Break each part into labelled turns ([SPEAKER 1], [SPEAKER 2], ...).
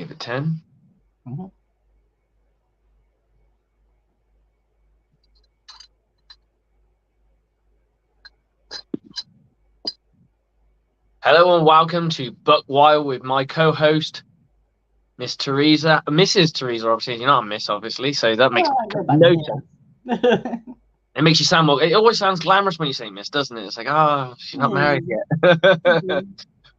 [SPEAKER 1] over 10.
[SPEAKER 2] Mm-hmm.
[SPEAKER 1] Hello and welcome to Buc Wild with my co-host, Miss Teresa. Mrs. Teresa, obviously. You're not a miss, obviously, so that makes no sense. It makes you sound more... It always sounds glamorous when you say miss, doesn't it? It's like, oh, she's not married yet.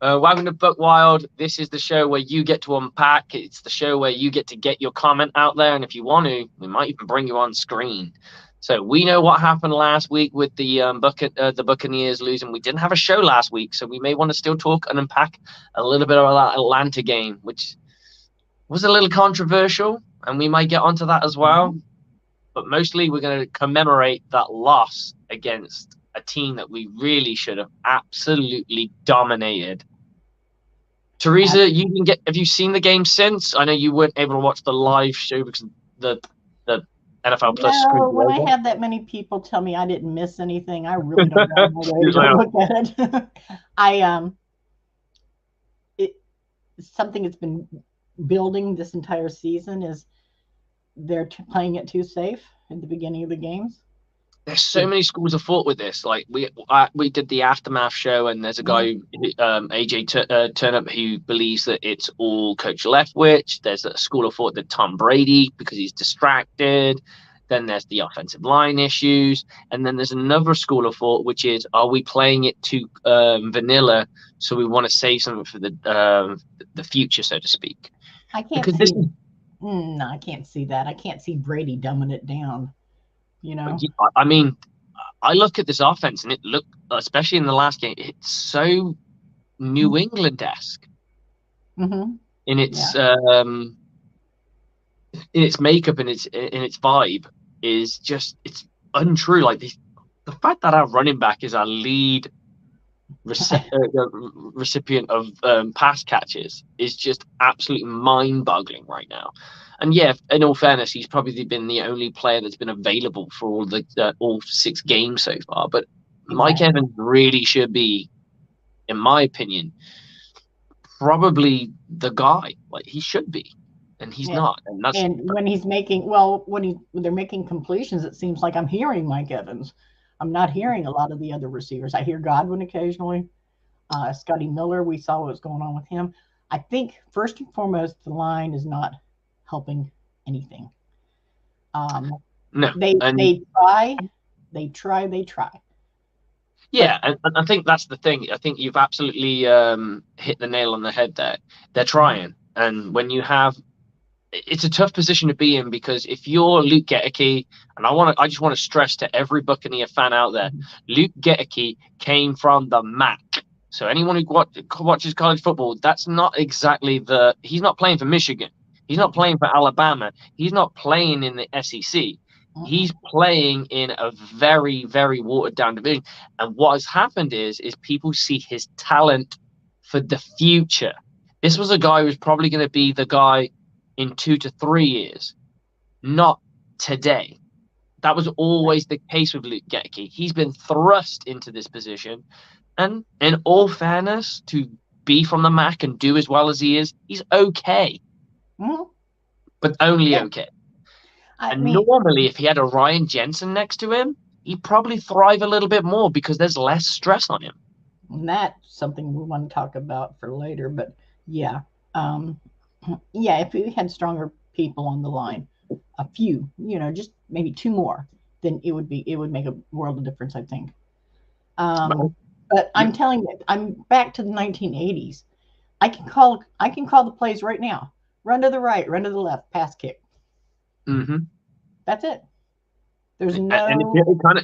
[SPEAKER 1] Welcome to Buc Wild. This is the show where you get to unpack. It's the show where you get to get your comment out there, and if you want to, we might even bring you on screen. So we know what happened last week with the the Buccaneers losing. We didn't have a show last week, so we may want to still talk and unpack a little bit of that Atlanta game, which was a little controversial, and we might get onto that as well. But mostly we're going to commemorate that loss against a team that we really should have absolutely dominated. Teresa, have you seen the game since? I know you weren't able to watch the live show because the NFL Plus screen.
[SPEAKER 2] No, when I have that many people tell me I didn't miss anything, I really don't know the way to look at it. Something that's been building this entire season is they're playing it too safe at the beginning of the games.
[SPEAKER 1] There's so many schools of thought with this. Like we did the aftermath show, and there's a guy, AJ Turnup, who believes that it's all Coach Leftwich. There's a school of thought that Tom Brady because he's distracted. Then there's the offensive line issues, and then there's another school of thought which is, are we playing it too vanilla? So we want to save something for the future, so to speak.
[SPEAKER 2] I can't see that. I can't see Brady dumbing it down. You know,
[SPEAKER 1] I mean, I look at this offense and it looked, especially in the last game, it's so New England-esque in its makeup and its vibe is just, it's untrue. Like the fact that our running back is our lead recipient of pass catches is just absolutely mind-boggling right now. And yeah, in all fairness, he's probably been the only player that's been available for all 6 games so far. But Mike Evans really should be, in my opinion, probably the guy. Like he should be, and he's not.
[SPEAKER 2] And when he's making, when they're making completions, it seems like I'm hearing Mike Evans. I'm not hearing a lot of the other receivers. I hear Godwin occasionally. Scotty Miller, we saw what was going on with him. I think first and foremost, the line is not helping anything.
[SPEAKER 1] No,
[SPEAKER 2] they try.
[SPEAKER 1] Yeah, and I think that's the thing. I think you've absolutely hit the nail on the head there. They're trying, and when you have, it's a tough position to be in because if you're Luke Goedeke, and I just want to stress to every Buccaneer fan out there, Luke Goedeke came from the MAC. So anyone who watches college football, that's not exactly he's not playing for Michigan. He's not playing for Alabama. He's not playing in the SEC. He's playing in a very, very watered down division. And what has happened is people see his talent for the future. This was a guy who's probably going to be the guy in 2 to 3 years, not today. That was always the case with Luke Goedeke. He's been thrust into this position. And in all fairness, to be from the MAC and do as well as he is, he's okay. But only okay. Normally, if he had a Ryan Jensen next to him, he'd probably thrive a little bit more because there's less stress on him.
[SPEAKER 2] And that's something we want to talk about for later. But yeah, if we had stronger people on the line, a few, just maybe 2 more, then it would make a world of difference, I think. But I'm telling you, I'm back to the 1980s. I can call the plays right now. Run to the right, run to the left, pass kick. That's it. There's no.
[SPEAKER 1] And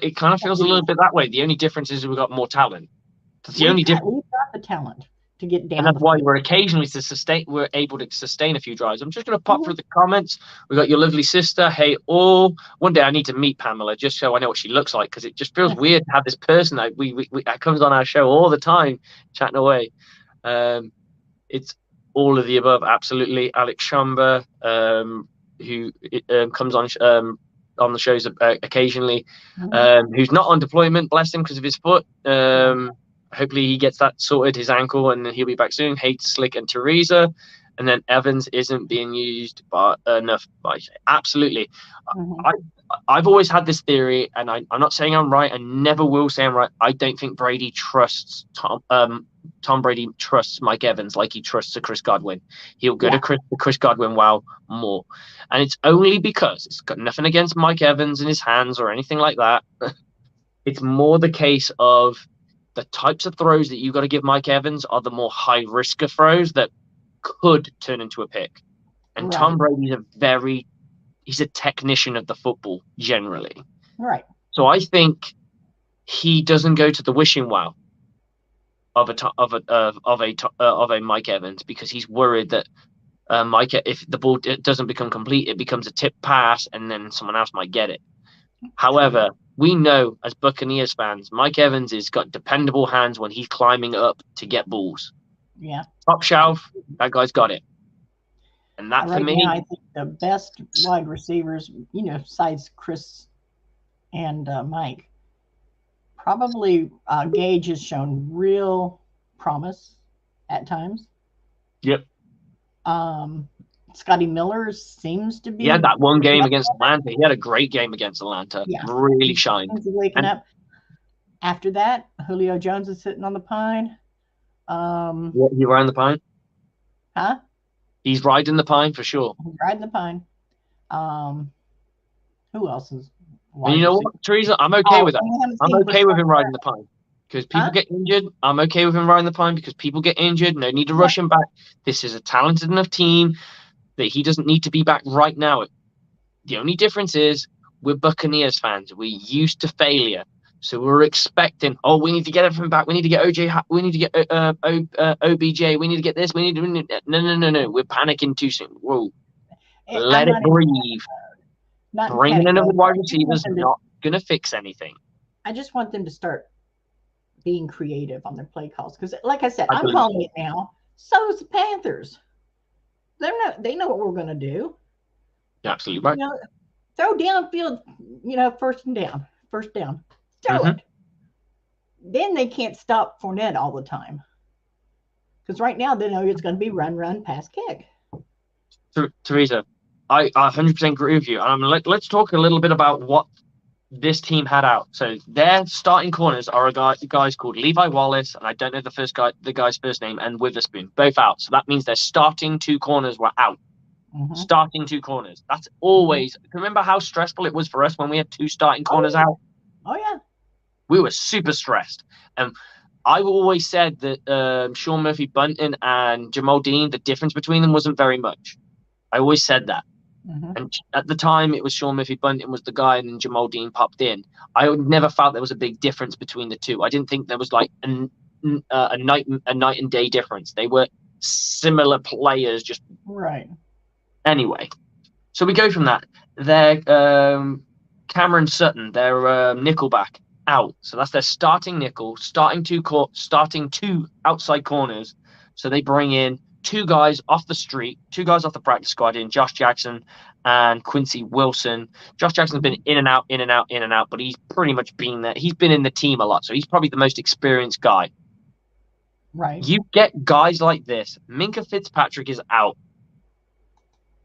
[SPEAKER 1] it kind of feels a little bit that way. The only difference is we've got more talent. That's the only difference.
[SPEAKER 2] We've got the talent to get down.
[SPEAKER 1] And that's why we're able to sustain a few drives. I'm just going to pop through the comments. We got your lovely sister. Hey, all. One day I need to meet Pamela just so I know what she looks like because it just feels weird to have this person that comes on our show all the time chatting away. It's all of the above, absolutely. Alex Schumber, who comes on the shows occasionally, who's not on deployment, bless him, because of his foot. Hopefully he gets that sorted, his ankle, and he'll be back soon. Hate Slick and Teresa. and then Evans isn't being used enough. Absolutely.
[SPEAKER 2] Mm-hmm.
[SPEAKER 1] I've always had this theory, and I'm not saying I'm right. I never will say I'm right. I don't think Brady trusts Tom Brady trusts Mike Evans like he trusts a Chris Godwin. He'll go to Chris Godwin more. And it's only because it's got nothing against Mike Evans and his hands or anything like that. It's more the case of the types of throws that you got to give Mike Evans are the more high risk of throws that could turn into a pick. And Tom Brady's he's a technician of the football generally.
[SPEAKER 2] Right.
[SPEAKER 1] So I think he doesn't go to the wishing well of a Mike Evans because he's worried that if the ball doesn't become complete, it becomes a tip pass and then someone else might get it. However, we know as Buccaneers fans, Mike Evans has got dependable hands when he's climbing up to get balls.
[SPEAKER 2] Yeah.
[SPEAKER 1] Top shelf, that guy's got it. And that for me,
[SPEAKER 2] now, I think the best wide receivers, besides Chris and Mike, probably Gage has shown real promise at times.
[SPEAKER 1] Yep.
[SPEAKER 2] Scotty Miller seems to be.
[SPEAKER 1] He had that one game against Atlanta. He had a great game against Atlanta. Yeah. Really shined.
[SPEAKER 2] He's waking up. After that, Julio Jones is sitting on the pine.
[SPEAKER 1] He riding the pine?
[SPEAKER 2] Huh?
[SPEAKER 1] He's riding the pine for sure.
[SPEAKER 2] He's riding the pine. Who else is?
[SPEAKER 1] And you know what, Teresa? I'm okay with that. I'm okay with him riding the pine. Because people get injured. I'm okay with him riding the pine because people get injured. No need to rush him back. This is a talented enough team that he doesn't need to be back right now. The only difference is we're Buccaneers fans. We're used to failure. So we're expecting, we need to get everything back. We need to get OJ. We need to get OBJ. We need to get this. No. We're panicking too soon. Whoa. Let it breathe. Bringing in a wide receiver is not going to fix anything.
[SPEAKER 2] I just want them to start being creative on their play calls. Because like I said, I'm calling it now. So is the Panthers. They know what we're going to do.
[SPEAKER 1] You're absolutely right.
[SPEAKER 2] Throw downfield, first down. Throw it. Then they can't stop Fournette all the time. Because right now they know it's going to be run, pass, kick.
[SPEAKER 1] Teresa, I 100% agree with you. Let's talk a little bit about what this team had out. So their starting corners are guys called Levi Wallace, and I don't know the guy's first name, and Witherspoon, both out. So that means their starting two corners were out.
[SPEAKER 2] Mm-hmm.
[SPEAKER 1] Starting two corners. That's always. Remember how stressful it was for us when we had two starting corners out?
[SPEAKER 2] Oh yeah.
[SPEAKER 1] We were super stressed, and I always said that Sean Murphy-Bunting and Jamal Dean, the difference between them wasn't very much. I always said that.
[SPEAKER 2] Mm-hmm.
[SPEAKER 1] And at the time, it was Sean Murphy-Bunting was the guy, and then Jamal Dean popped in. I never felt there was a big difference between the two. I didn't think there was like a night and day difference. They were similar players, just
[SPEAKER 2] right.
[SPEAKER 1] Anyway, so we go from that. They're Cameron Sutton, their nickelback, out. So that's their starting nickel, starting two outside corners. So they bring in two guys off the street, two guys off the practice squad in Josh Jackson and Quincy Wilson. Josh Jackson's been in and out, but he's pretty much been there. He's been in the team a lot, so he's probably the most experienced guy.
[SPEAKER 2] Right.
[SPEAKER 1] You get guys like this. Minkah Fitzpatrick is out.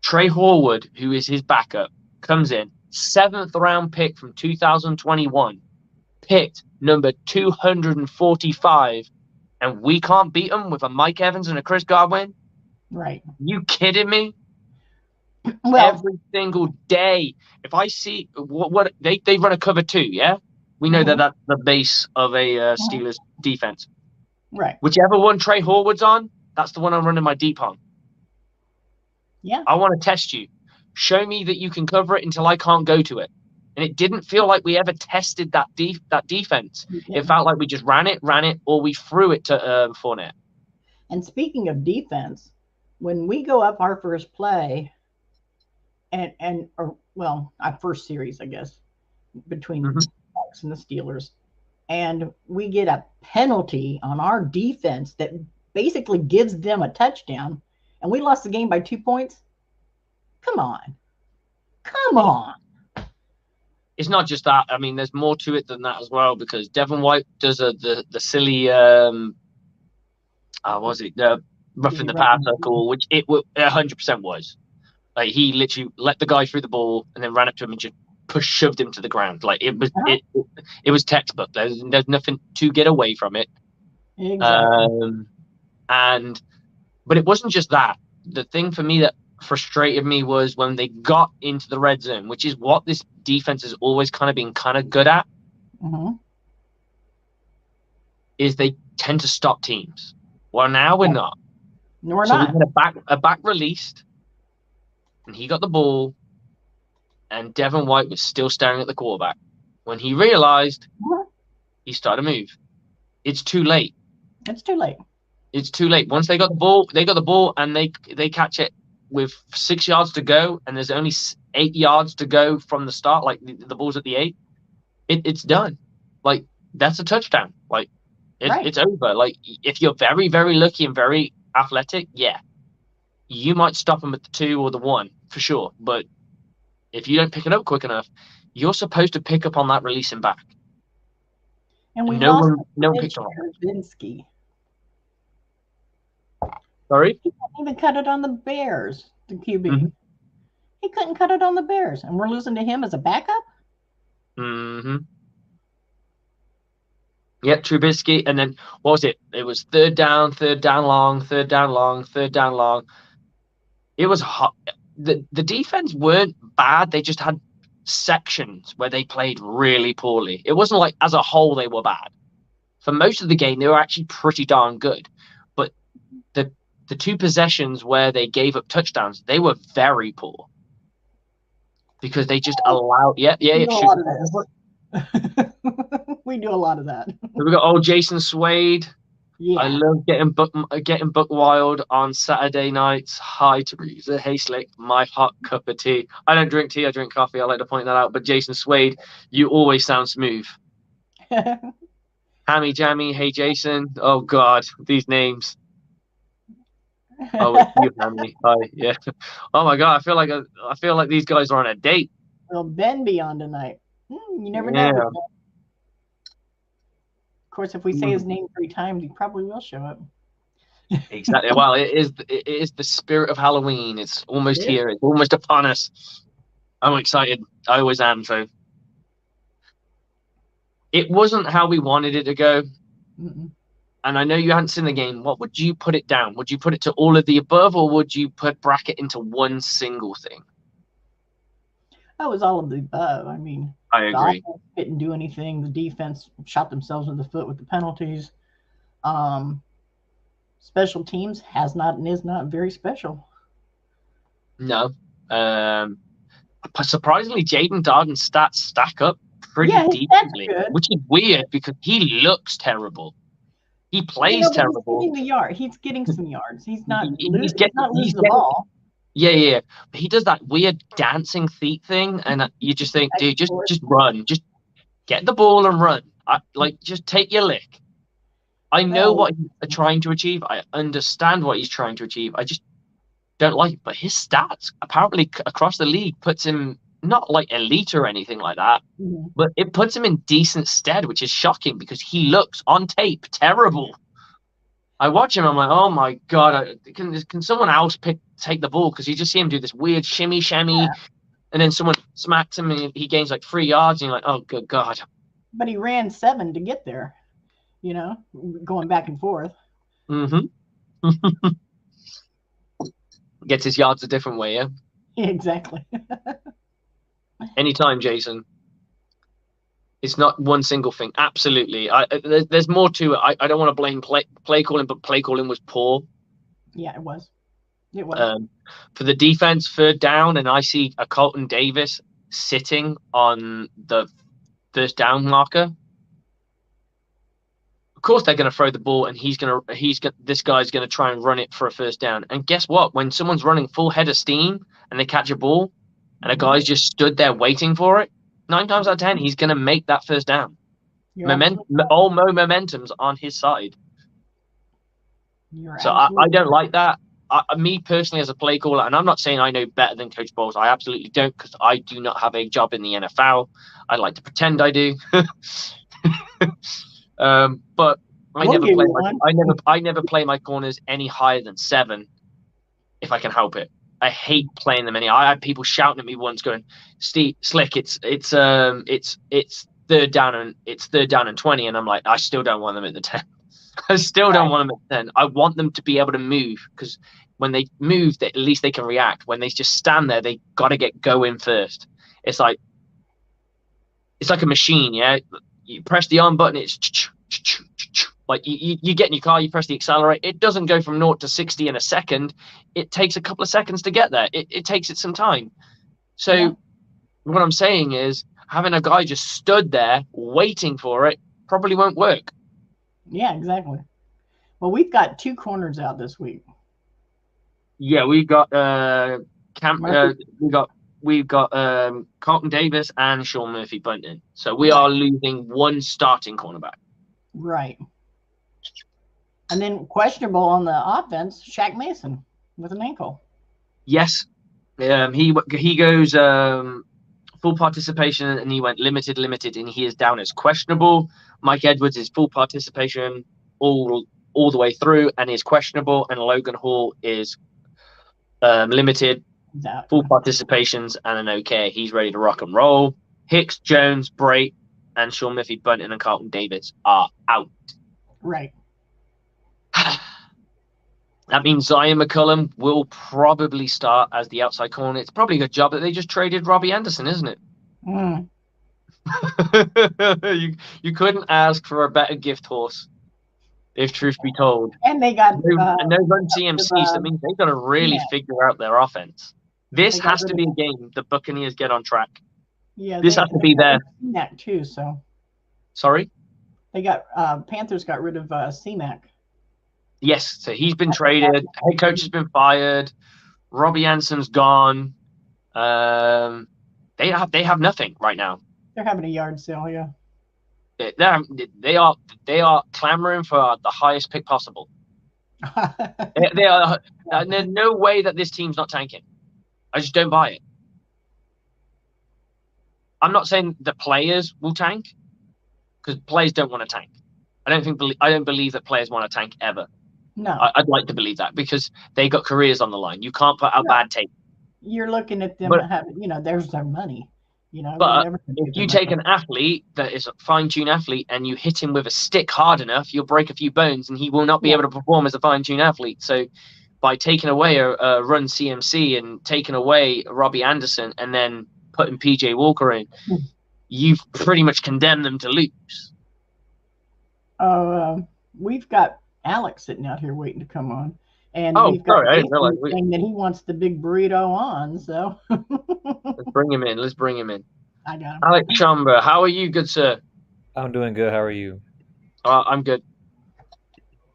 [SPEAKER 1] Trey Horwood, who is his backup, comes in. 7th round pick from 2021. Picked number 245. And we can't beat them with a Mike Evans and a Chris Godwin?
[SPEAKER 2] Right.
[SPEAKER 1] You kidding me?
[SPEAKER 2] Well,
[SPEAKER 1] every single day. If I see what they run a cover 2, yeah? We know that that's the base of a Steelers defense.
[SPEAKER 2] Right.
[SPEAKER 1] Whichever one Trey Horwood's on, that's the one I'm running my deep on.
[SPEAKER 2] Yeah.
[SPEAKER 1] I want to test you. Show me that you can cover it until I can't go to it. And it didn't feel like we ever tested that defense. It felt like we just ran it, or we threw it to Fournette.
[SPEAKER 2] And speaking of defense, when we go up our first play, our first series, I guess, between the Bucs and the Steelers, and we get a penalty on our defense that basically gives them a touchdown, and we lost the game by 2 points. Come on.
[SPEAKER 1] It's not just that. I mean, there's more to it than that as well, because Devin White does the silly roughing the passer call, which it 100% was. Like he literally let the guy through the ball and then ran up to him and just shoved him to the ground. Like it was it was textbook. There's nothing to get away from it.
[SPEAKER 2] Exactly.
[SPEAKER 1] But it wasn't just that. The thing for me that frustrated me was when they got into the red zone, which is what this defense has always kind of been kind of good at.
[SPEAKER 2] Mm-hmm.
[SPEAKER 1] Is they tend to stop teams. Well, now we're not.
[SPEAKER 2] No, we're
[SPEAKER 1] so
[SPEAKER 2] not.
[SPEAKER 1] we had a back released, and he got the ball, and Devin White was still staring at the quarterback. When he realized, he started to move. It's too late.
[SPEAKER 2] It's too late.
[SPEAKER 1] It's too late. Once they got the ball, and they catch it with 6 yards to go, and there's only 8 yards to go from the start. Like the ball's at the 8. It's done. Like that's a touchdown. Like it's over. Like if you're very, very lucky and very athletic, yeah, you might stop them at the 2 or the 1 for sure. But if you don't pick it up quick enough, you're supposed to pick up on that releasing back.
[SPEAKER 2] And we
[SPEAKER 1] no
[SPEAKER 2] lost
[SPEAKER 1] one picked up.
[SPEAKER 2] Vinsky.
[SPEAKER 1] Sorry?
[SPEAKER 2] He couldn't even cut it on the Bears, the QB.
[SPEAKER 1] Mm-hmm.
[SPEAKER 2] He couldn't cut it on the Bears, and we're losing to him as a backup?
[SPEAKER 1] Mm-hmm. Yeah, Trubisky, and then what was it? It was third down long. It was hot. The defense weren't bad. They just had sections where they played really poorly. It wasn't like as a whole they were bad. For most of the game, they were actually pretty darn good. But the 2 possessions where they gave up touchdowns, they were very poor. Because they just allowed
[SPEAKER 2] We do a lot of that.
[SPEAKER 1] We got old Jason Swade.
[SPEAKER 2] Yeah.
[SPEAKER 1] I love getting Buc Wild on Saturday nights. Hi, Teresa. Hey, Slick. My hot cup of tea. I don't drink tea. I drink coffee. I like to point that out. But Jason Swade, you always sound smooth. Hammy Jammy. Hey, Jason. Oh God, these names. Oh, it's you, Hammy. Hi, yeah. Oh my God, I feel like these guys are on a date.
[SPEAKER 2] Will Ben be on tonight? You never know. Of course, if we say his name 3 times, he probably will show up.
[SPEAKER 1] Exactly. Well, it is the spirit of Halloween. It's almost here. It's almost upon us. I'm excited. I always am. So it wasn't how we wanted it to go.
[SPEAKER 2] Mm-mm.
[SPEAKER 1] And I know you hadn't seen the game. What would you put it down? Would you put it to all of the above, or would you bracket into one single thing?
[SPEAKER 2] That was all of the above. I mean,
[SPEAKER 1] I agree.
[SPEAKER 2] The offense didn't do anything. The defense shot themselves in the foot with the penalties. Special teams has not and is not very special.
[SPEAKER 1] No. Surprisingly, Jaden Darden's stats stack up pretty decently, which is weird because he looks terrible. He plays terrible.
[SPEAKER 2] He's getting some yards. He's not losing the ball.
[SPEAKER 1] Yeah. But he does that weird dancing feet thing, and you just think, dude, just run. Just get the ball and run. Just take your lick. I know what he's trying to achieve. I understand what he's trying to achieve. I just don't like it. But his stats, apparently, across the league, puts him not like elite or anything like that, but it puts him in decent stead, which is shocking because he looks on tape terrible. I watch him, I'm like, oh my God, can someone else take the ball? Because you just see him do this weird shimmy, and then someone smacks him and he gains like 3 yards, and you're like, oh, good God.
[SPEAKER 2] But he ran 7 to get there, going back and forth.
[SPEAKER 1] Mm-hmm. Gets his yards a different way, yeah?
[SPEAKER 2] Exactly.
[SPEAKER 1] Anytime, Jason. It's not one single thing. Absolutely. There's more to it. I don't want to blame play calling, but play calling was poor.
[SPEAKER 2] Yeah, it was. It was.
[SPEAKER 1] For the defense, 3rd down, and I see a Colton Davis sitting on the 1st down marker. Of course, they're going to throw the ball, and this guy's going to try and run it for a 1st down. And guess what? When someone's running full head of steam and they catch a ball, and a guy's just stood there waiting for it, 9 times out of 10, he's going to make that 1st down. Momentum's on his side. So I don't like that. Me personally, as a play caller, and I'm not saying I know better than Coach Bowles. I absolutely don't, because I do not have a job in the NFL. I like to pretend I do. But I
[SPEAKER 2] We'll
[SPEAKER 1] never
[SPEAKER 2] give
[SPEAKER 1] play
[SPEAKER 2] you
[SPEAKER 1] my
[SPEAKER 2] one.
[SPEAKER 1] I never play my corners any higher than 7 if I can help it. I hate playing them any. I had people shouting at me once, going, "Steve Slick, it's third down and 20," and I'm like, I still don't want them at the 10. I still don't
[SPEAKER 2] Right.
[SPEAKER 1] want them at the 10. I want them to be able to move because when they move, at least they can react. When they just stand there, they got to get going first. It's like a machine, yeah. You press the on button, it's like you get in your car, you press the accelerator. It doesn't go from 0 to 60 in a second. It takes a couple of seconds to get there. It takes it some time. So
[SPEAKER 2] Yeah.
[SPEAKER 1] what I'm saying is having a guy just stood there waiting for it probably won't work.
[SPEAKER 2] Yeah, exactly. Well, we've got 2 corners out this week.
[SPEAKER 1] Yeah, we got
[SPEAKER 2] Murphy.
[SPEAKER 1] we've got Carlton Davis and Sean Murphy Bunting. So we
[SPEAKER 2] Right.
[SPEAKER 1] are losing one starting cornerback.
[SPEAKER 2] Right. And then questionable on the offense, Shaq Mason with an ankle.
[SPEAKER 1] Yes, he goes full participation, and he went limited, and he is down as questionable. Mike Edwards is full participation all the way through and is questionable, and Logan Hall is limited, full participations, and an okay. He's ready to rock and roll. Hicks, Jones, Bray, and Sean Murphy Bunting and Carlton Davis are out.
[SPEAKER 2] Right.
[SPEAKER 1] That means Zion McCullum will probably start as the outside corner. It's probably a good job that they just traded Robbie Anderson, isn't it?
[SPEAKER 2] Mm.
[SPEAKER 1] you couldn't ask for a better gift horse, if truth be told.
[SPEAKER 2] And they got
[SPEAKER 1] no run CMC, so that means they've got to really figure out their offense. This has to be a game the Buccaneers get on track.
[SPEAKER 2] Yeah,
[SPEAKER 1] this has to be there.
[SPEAKER 2] CMAC too. So,
[SPEAKER 1] sorry,
[SPEAKER 2] they got Panthers got rid of CMAC.
[SPEAKER 1] Yes, so he's been traded. Head coach has been fired. Robbie Anson's gone. They have nothing right now.
[SPEAKER 2] They're having a yard sale, yeah.
[SPEAKER 1] They are clamoring for the highest pick possible. they are. There's no way that this team's not tanking. I just don't buy it. I'm not saying the players will tank, because players don't want to tank. I don't believe that players want to tank ever.
[SPEAKER 2] No,
[SPEAKER 1] I'd like to believe that because they got careers on the line. You can't put out bad tape.
[SPEAKER 2] You're looking at them having, there's their money.
[SPEAKER 1] But if you take an athlete that is a fine-tuned athlete and you hit him with a stick hard enough, you'll break a few bones and he will not be able to perform as a fine-tuned athlete. So by taking away a run CMC and taking away Robbie Anderson and then putting PJ Walker in, you've pretty much condemned them to lose.
[SPEAKER 2] We've got Alex sitting out here waiting to come on. And
[SPEAKER 1] we've got
[SPEAKER 2] saying that he wants the big burrito on, so
[SPEAKER 1] let's bring him in.
[SPEAKER 2] I got him.
[SPEAKER 1] Alex Chamba, how are you, good sir?
[SPEAKER 3] I'm doing good. How are you?
[SPEAKER 1] I'm good.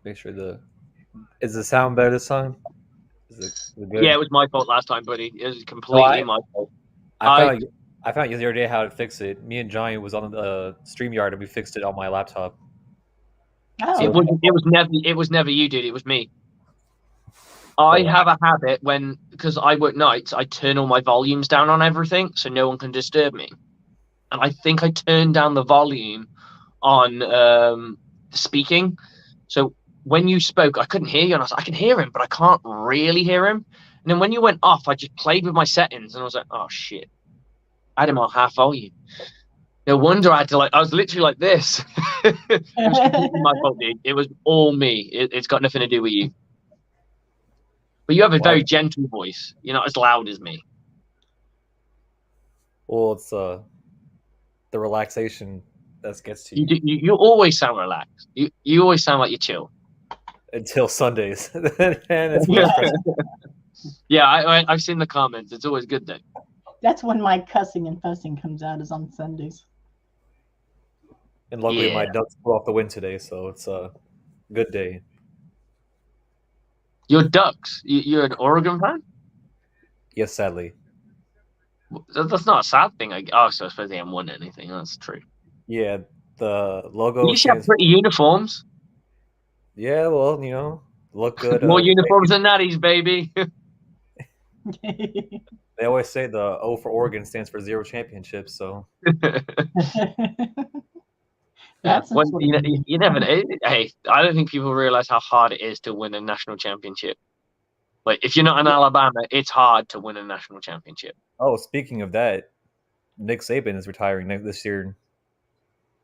[SPEAKER 3] Make sure is the sound better this time? Is it good?
[SPEAKER 1] Yeah, it was my fault last time, buddy. It was completely my fault.
[SPEAKER 3] I found the other day how to fix it. Me and Johnny was on the StreamYard and we fixed it on my laptop.
[SPEAKER 2] Oh,
[SPEAKER 1] it was never you, dude. It was me. I have a habit because I work nights, I turn all my volumes down on everything so no one can disturb me. And I think I turned down the volume on speaking. So when you spoke, I couldn't hear you. And I was like, I can hear him, but I can't really hear him. And then when you went off, I just played with my settings and I was like, oh, shit. I had him on half volume. No wonder I had to I was literally like this. It was completely my fault, dude. It was all me. It's got nothing to do with you. But you have a very gentle voice. You're not as loud as me.
[SPEAKER 3] Well, it's the relaxation that gets to
[SPEAKER 1] you. You always sound relaxed. You always sound like you're chill.
[SPEAKER 3] Until Sundays.
[SPEAKER 1] Yeah, I've seen the comments. It's always good, though.
[SPEAKER 2] That's when my cussing and fussing comes out, is on Sundays.
[SPEAKER 3] And luckily my Ducks pulled off the win today, so it's a good day.
[SPEAKER 1] Your Ducks? You're an Oregon fan?
[SPEAKER 3] Yes, sadly.
[SPEAKER 1] That's not a sad thing. So I suppose they haven't won anything. That's true.
[SPEAKER 3] Yeah, the logo.
[SPEAKER 1] You should have pretty uniforms.
[SPEAKER 3] Yeah, well, look good.
[SPEAKER 1] More uniforms than natties, baby.
[SPEAKER 3] They always say the O for Oregon stands for 0 championships, so.
[SPEAKER 2] The That's
[SPEAKER 1] Well,
[SPEAKER 2] sort of unique.
[SPEAKER 1] you never know. Hey, I don't think people realize how hard it is to win a national championship. Like, if you're not in Alabama, it's hard to win a national championship.
[SPEAKER 3] Oh, speaking of that, Nick Saban is retiring this year.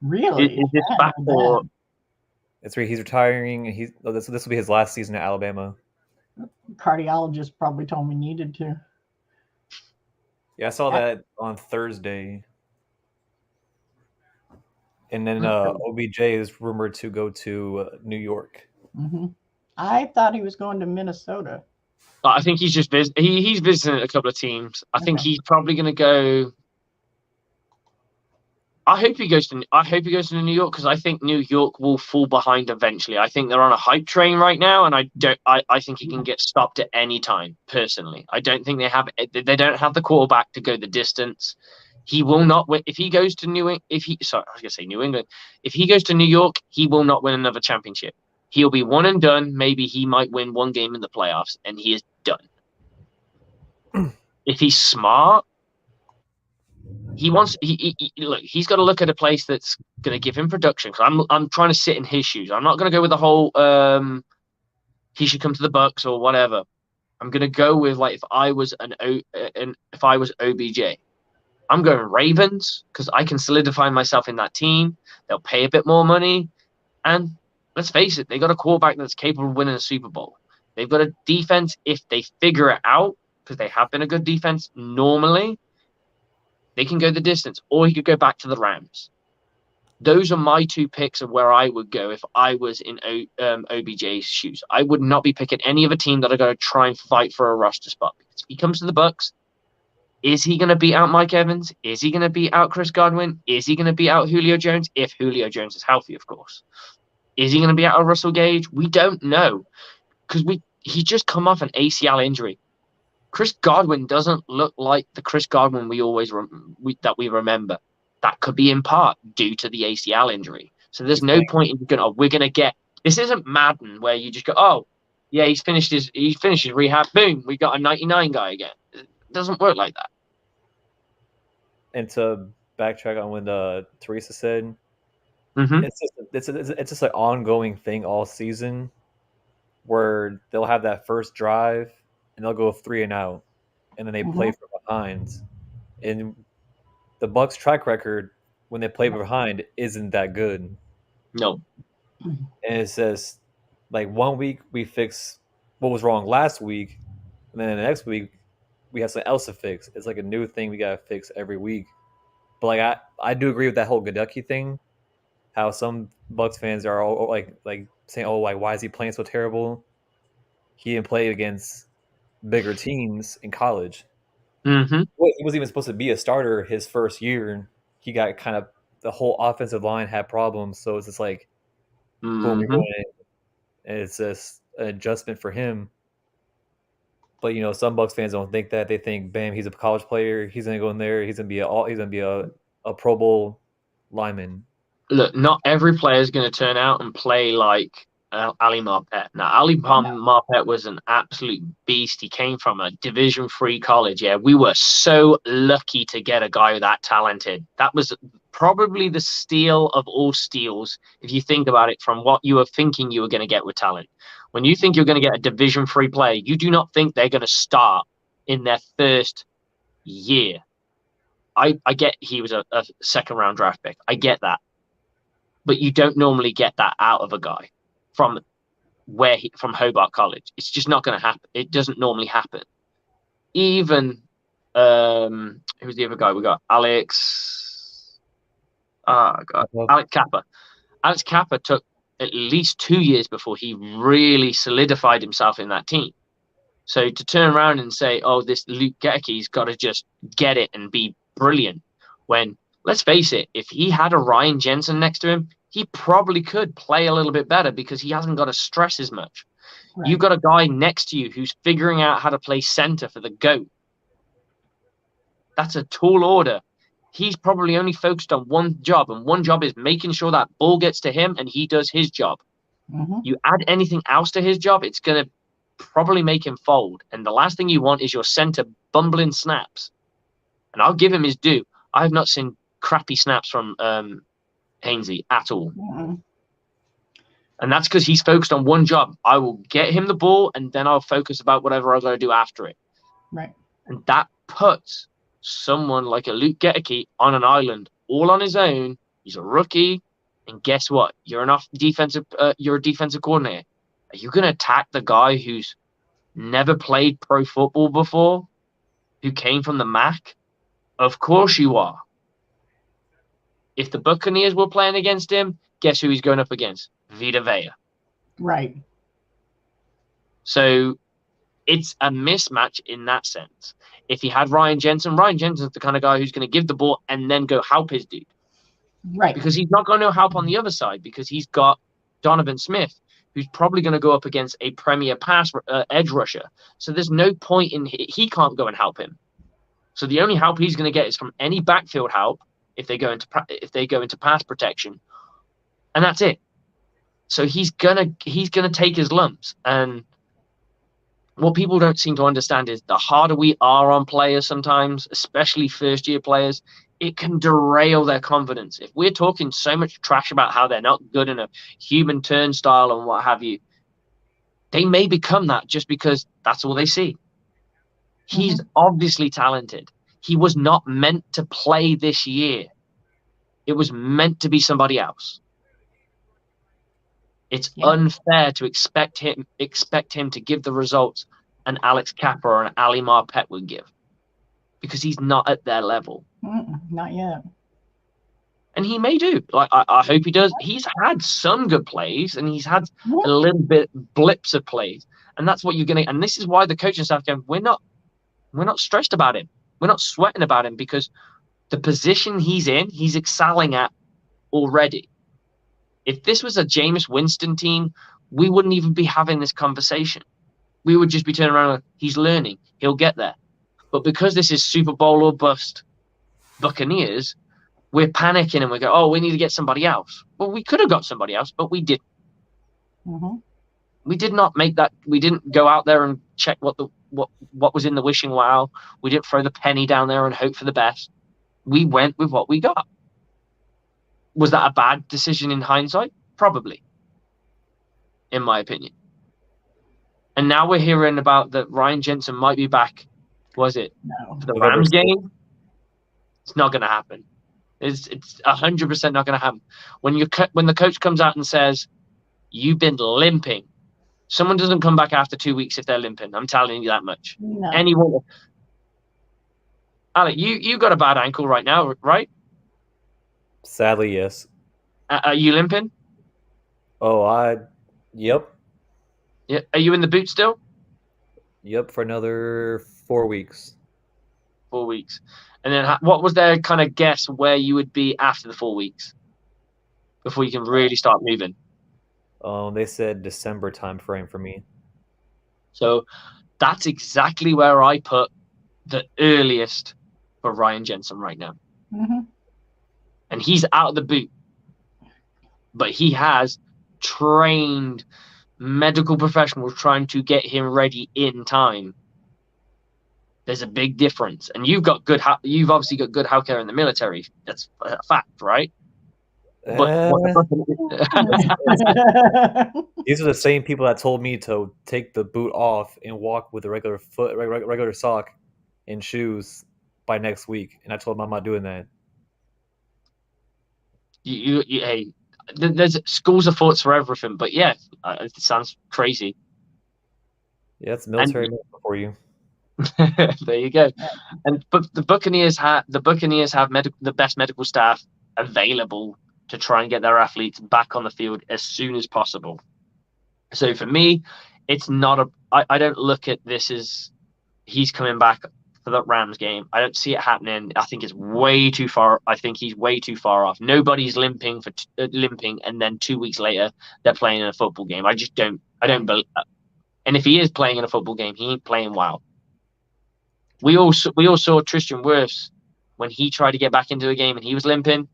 [SPEAKER 2] Really?
[SPEAKER 1] Is this
[SPEAKER 2] I
[SPEAKER 1] back
[SPEAKER 2] didn't know
[SPEAKER 1] or
[SPEAKER 3] He's retiring. This will be his last season at Alabama.
[SPEAKER 2] that. Cardiologist probably told me needed to.
[SPEAKER 3] Yeah, I saw that on Thursday. And then OBJ is rumored to go to New York.
[SPEAKER 2] Hmm. I thought he was going to Minnesota.
[SPEAKER 1] I think he's just he's visiting a couple of teams. I think he's probably going to go. I hope he goes to New York because I think New York will fall behind eventually. I think they're on a hype train right now, and I think he can get stopped at any time. Personally, I don't think they don't have the quarterback to go the distance. He will not win if he goes to New England. I was going to say New England. If he goes to New York, he will not win another championship. He'll be one and done. Maybe he might win one game in the playoffs, and he is done. If he's smart, he's got to look at a place that's going to give him production. Because I'm trying to sit in his shoes. I'm not going to go with the whole he should come to the Bucs or whatever. I'm going to go with like if I was OBJ, I'm going Ravens because I can solidify myself in that team. They'll pay a bit more money, and let's face it, they got a quarterback that's capable of winning a Super Bowl. They've got a defense if they figure it out, because they have been a good defense normally. They can go the distance, or he could go back to the Rams. Those are my two picks of where I would go if I was in OBJ's shoes. I would not be picking any of a team that are going to try and fight for a roster spot. Because if he comes to the Bucs, is he going to beat out Mike Evans? Is he going to beat out Chris Godwin? Is he going to beat out Julio Jones? If Julio Jones is healthy, of course. Is he going to beat out Russell Gage? We don't know. Because he's just come off an ACL injury. Chris Godwin doesn't look like the Chris Godwin we remember. That could be in part due to the ACL injury. So there's no point in going, we're going to get... This isn't Madden where you just go, oh, yeah, he's finished his rehab. Boom, we got a 99 guy again. It doesn't work like that.
[SPEAKER 3] And to backtrack on what Teresa said, it's just an ongoing thing all season where they'll have that first drive and they'll go 3 and out, and then they play from behind. And the Bucs' track record when they play behind isn't that good.
[SPEAKER 1] No.
[SPEAKER 3] And it's just like 1 week we fix what was wrong last week, and then the next week we have something else to fix. It's like a new thing we gotta fix every week. But like I do agree with that whole Goducky thing. How some Bucs fans are all like saying, "Oh, like why is he playing so terrible?" He didn't play against bigger teams in college.
[SPEAKER 1] Mm-hmm.
[SPEAKER 3] Well, he wasn't even supposed to be a starter his first year. He got kind of the whole offensive line had problems, so it's just like boom, and it's just an adjustment for him. But some Bucs fans don't think that. They think, bam, he's a college player. He's gonna go in there. He's gonna be a Pro Bowl lineman.
[SPEAKER 1] Look, not every player is going to turn out and play like Ali Marpet. Now, Ali Marpet was an absolute beast. He came from a Division III college. Yeah, we were so lucky to get a guy that talented. That was probably the steal of all steals, if you think about it, from what you were thinking you were going to get with talent. When you think you're going to get a Division III player, you do not think they're going to start in their first year. I get he was a second-round draft pick. I get that. But you don't normally get that out of a guy from Hobart College. It's just not going to happen. It doesn't normally happen. Even who's the other guy we got? Alex Kappa. Alex Kappa took at least 2 years before he really solidified himself in that team. So to turn around and say, "Oh, this Luke Gecke's got to just get it and be brilliant," when let's face it, if he had a Ryan Jensen next to him, he probably could play a little bit better because he hasn't got to stress as much. Right. You've got a guy next to you who's figuring out how to play center for the GOAT. That's a tall order. He's probably only focused on one job, and one job is making sure that ball gets to him and he does his job. Mm-hmm. You add anything else to his job, it's going to probably make him fold. And the last thing you want is your center bumbling snaps. And I'll give him his due. I have not seen crappy snaps from Hainsey at all.
[SPEAKER 2] Mm-mm.
[SPEAKER 1] And that's because he's focused on one job. I will get him the ball, and then I'll focus about whatever I've got to do after it.
[SPEAKER 2] Right.
[SPEAKER 1] And that puts someone like a Luke Geteke on an island all on his own. He's a rookie. And guess what? You're a defensive coordinator. Are you going to attack the guy who's never played pro football before, who came from the MAC? Of course you are. If the Buccaneers were playing against him, guess who he's going up against? Vita Vea.
[SPEAKER 2] Right.
[SPEAKER 1] So it's a mismatch in that sense. If he had Ryan Jensen's the kind of guy who's going to give the ball and then go help his dude.
[SPEAKER 2] Right.
[SPEAKER 1] Because he's not going to help on the other side, because he's got Donovan Smith, who's probably going to go up against a premier edge rusher. So there's no point in he can't go and help him. So the only help he's going to get is from any backfield help if they go into pass protection, and that's it. So he's gonna take his lumps. And what people don't seem to understand is the harder we are on players sometimes, especially first year players, it can derail their confidence. If we're talking so much trash about how they're not good in a human turnstile and what have you, they may become that just because that's all they see. He's obviously talented. He was not meant to play this year. It was meant to be somebody else. It's unfair to expect him to give the results an Alex Kappa or an Ali Marpet would give, because he's not at their level.
[SPEAKER 2] Not yet.
[SPEAKER 1] And he may do. Like I hope he does. He's had some good plays, and he's had a little bit blips of plays, and that's what you're gonna. And this is why the coaching staff going, we're not stressed about him. We're not sweating about him, because the position he's in, he's excelling at already. If this was a Jameis Winston team, we wouldn't even be having this conversation. We would just be turning around and he's learning. He'll get there. But because this is Super Bowl or bust Buccaneers, we're panicking and we go, oh, we need to get somebody else. Well, we could have got somebody else, but we didn't. We did not make that. We didn't go out there and check what was in the wishing well. We didn't throw the penny down there and hope for the best. We went with what we got. Was that a bad decision in hindsight? Probably, in my opinion. And now we're hearing about that Ryan Jensen might be back. Was it for the Rams game? It's not going to happen. It's 100% not going to happen. When the coach comes out and says you've been limping, someone doesn't come back after 2 weeks if they're limping. I'm telling you that much.
[SPEAKER 2] No.
[SPEAKER 1] Anyone, Alec, you got a bad ankle right now, right?
[SPEAKER 3] Sadly, yes.
[SPEAKER 1] Are you limping?
[SPEAKER 3] Oh, yep.
[SPEAKER 1] Yeah. Are you in the boot still?
[SPEAKER 3] Yep, for another 4 weeks.
[SPEAKER 1] 4 weeks. And then what was their kind of guess where you would be after the 4 weeks before you can really start moving?
[SPEAKER 3] They said December time frame for me.
[SPEAKER 1] So that's exactly where I put the earliest for Ryan Jensen right now. And he's out of the boot, but he has trained medical professionals trying to get him ready in time. There's a big difference, and you've obviously got good healthcare in the military. That's a fact, right? But
[SPEAKER 3] these are the same people that told me to take the boot off and walk with a regular foot, regular sock and shoes by next week, and I told them I'm not doing that.
[SPEAKER 1] Hey, there's schools of thoughts for everything, but yeah, it sounds crazy.
[SPEAKER 3] Yeah, it's military for you.
[SPEAKER 1] There you go. But the Buccaneers have the best medical staff available to try and get their athletes back on the field as soon as possible. So for me, it's not I don't look at this as he's coming back for that Rams game. I don't see it happening. I think it's way too far. I think he's way too far off. Nobody's limping and then 2 weeks later they're playing in a football game. I don't believe. And if he is playing in a football game, he ain't playing well. We all saw Tristan Wirfs when he tried to get back into a game and he was limping.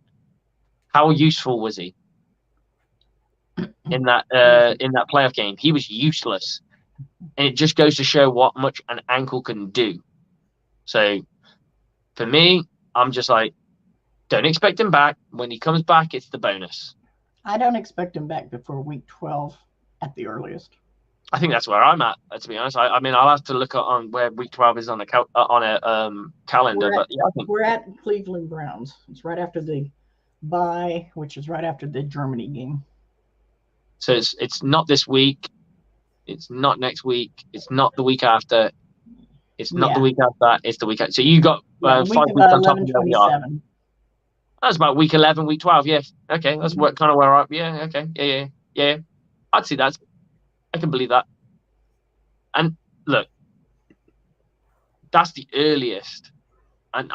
[SPEAKER 1] How useful was he in that playoff game? He was useless, and it just goes to show what much an ankle can do. So, for me, I'm just like, Don't expect him back. When he comes back, it's the bonus.
[SPEAKER 2] I don't expect him back before week 12 at the earliest.
[SPEAKER 1] I think that's where I'm at, to be honest. I mean, I'll have to look on where week 12 is on a calendar. But yeah, I think
[SPEAKER 2] we're at Cleveland Browns. It's right after the bye, which is right after the Germany game.
[SPEAKER 1] So it's not this week. It's not next week. It's not the week after. It's not the week after that. It's the week after. So you got 5 weeks on top of where we are. That's about week 11, week 12. Yeah. Okay. That's kind of where I'm. Yeah. Okay. Yeah. I'd see that. I can believe that. And look, that's the earliest. And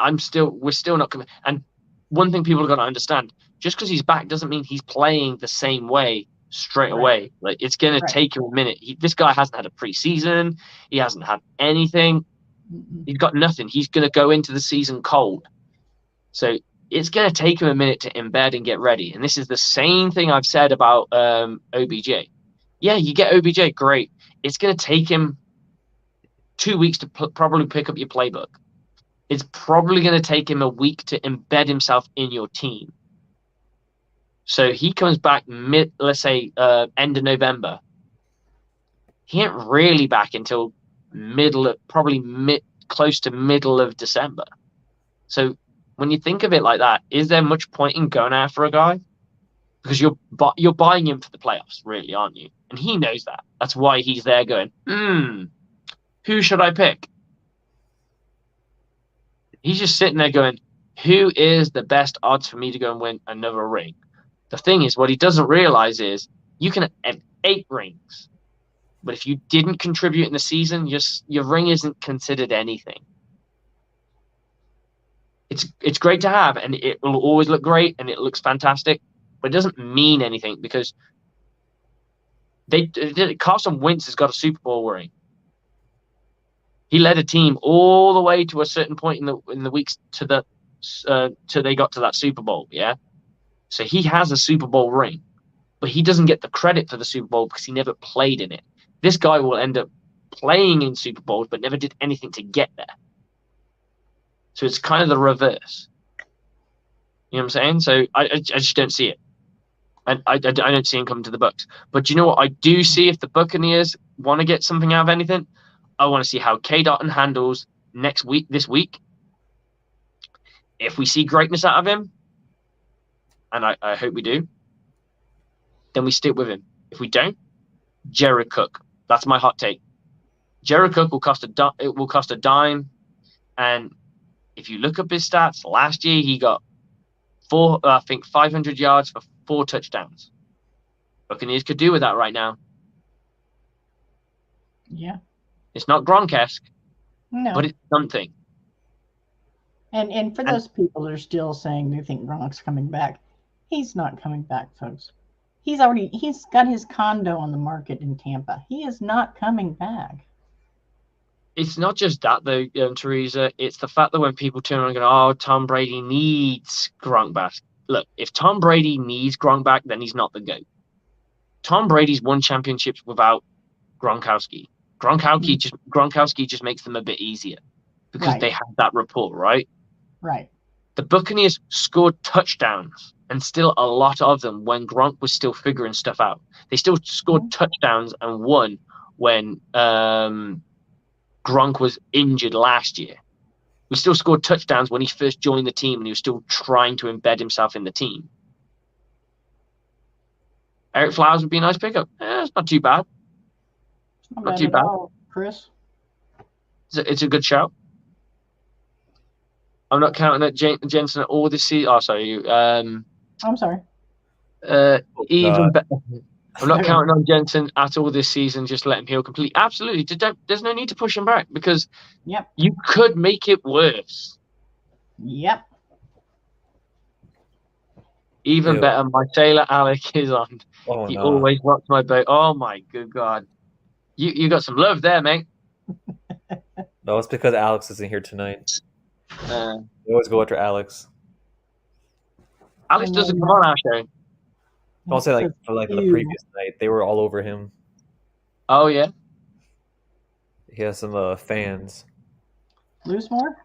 [SPEAKER 1] we're still not coming. And one thing people have got to understand, just because he's back doesn't mean he's playing the same way straight away. Like, it's going to take him a minute. This guy hasn't had a preseason. He hasn't had anything. He's got nothing. He's going to go into the season cold. So it's going to take him a minute to embed and get ready. And this is the same thing I've said about OBJ. Yeah, you get OBJ, great. It's going to take him 2 weeks to probably pick up your playbook. It's probably going to take him a week to embed himself in your team. So he comes back let's say end of November. He ain't really back until close to middle of December. So when you think of it like that, is there much point in going after a guy? Because you're buying him for the playoffs, really, aren't you? And he knows that. That's why he's there going, who should I pick? He's just sitting there going, who is the best odds for me to go and win another ring? The thing is, what he doesn't realize is you can have 8 rings, but if you didn't contribute in the season, your ring isn't considered anything. It's great to have, and it will always look great, and it looks fantastic, but it doesn't mean anything because Carson Wentz has got a Super Bowl ring. He led a team all the way to a certain point in the weeks till they got to that Super Bowl. Yeah, so he has a Super Bowl ring, but he doesn't get the credit for the Super Bowl because he never played in it. This guy will end up playing in Super Bowls, but never did anything to get there. So it's kind of the reverse. You know what I'm saying? So I just don't see it. And I don't see him coming to the Bucs. But you know what I do see if the Buccaneers want to get something out of anything? I want to see how K. Dotton handles this week. If we see greatness out of him, and I hope we do, then we stick with him. If we don't, Jared Cook. That's my hot take. Jared Cook will cost a dime. And if you look up his stats, last year he got 500 yards for 4 touchdowns. Buccaneers could do with that right now.
[SPEAKER 2] Yeah.
[SPEAKER 1] It's not Gronk-esque,
[SPEAKER 2] no,
[SPEAKER 1] but it's something.
[SPEAKER 2] And for those people that are still saying they think Gronk's coming back, he's not coming back, folks. He's got his condo on the market in Tampa. He is not coming back.
[SPEAKER 1] It's not just that, though, Teresa. It's the fact that when people turn around and go, oh, Tom Brady needs Gronk back. Look, if Tom Brady needs Gronk back, then he's not the GOAT. Tom Brady's won championships without Gronkowski. Gronkowski just makes them a bit easier because they have that rapport, right?
[SPEAKER 2] Right.
[SPEAKER 1] The Buccaneers scored touchdowns, and still a lot of them when Gronk was still figuring stuff out. They still scored touchdowns and won when Gronk was injured last year. We still scored touchdowns when he first joined the team and he was still trying to embed himself in the team. Eric Flowers would be a nice pickup. It's not too bad.
[SPEAKER 2] Not too bad. All, Chris.
[SPEAKER 1] It's a good shout. I'm not counting at Jensen at all this season. Oh, sorry.
[SPEAKER 2] I'm sorry.
[SPEAKER 1] Even better. I'm not counting on Jensen at all this season. Just let him heal completely. Absolutely. There's no need to push him back because you could make it worse.
[SPEAKER 2] Yep.
[SPEAKER 1] Even better, my Taylor Alec is on. Oh, he always rocks my boat. Oh, my good God. You got some love there, mate.
[SPEAKER 3] No, it's because Alex isn't here tonight. We always go after Alex.
[SPEAKER 1] Alex doesn't come on our show.
[SPEAKER 3] I'll say for the previous night, they were all over him.
[SPEAKER 1] Oh, yeah?
[SPEAKER 3] He has some fans.
[SPEAKER 2] Loosemore?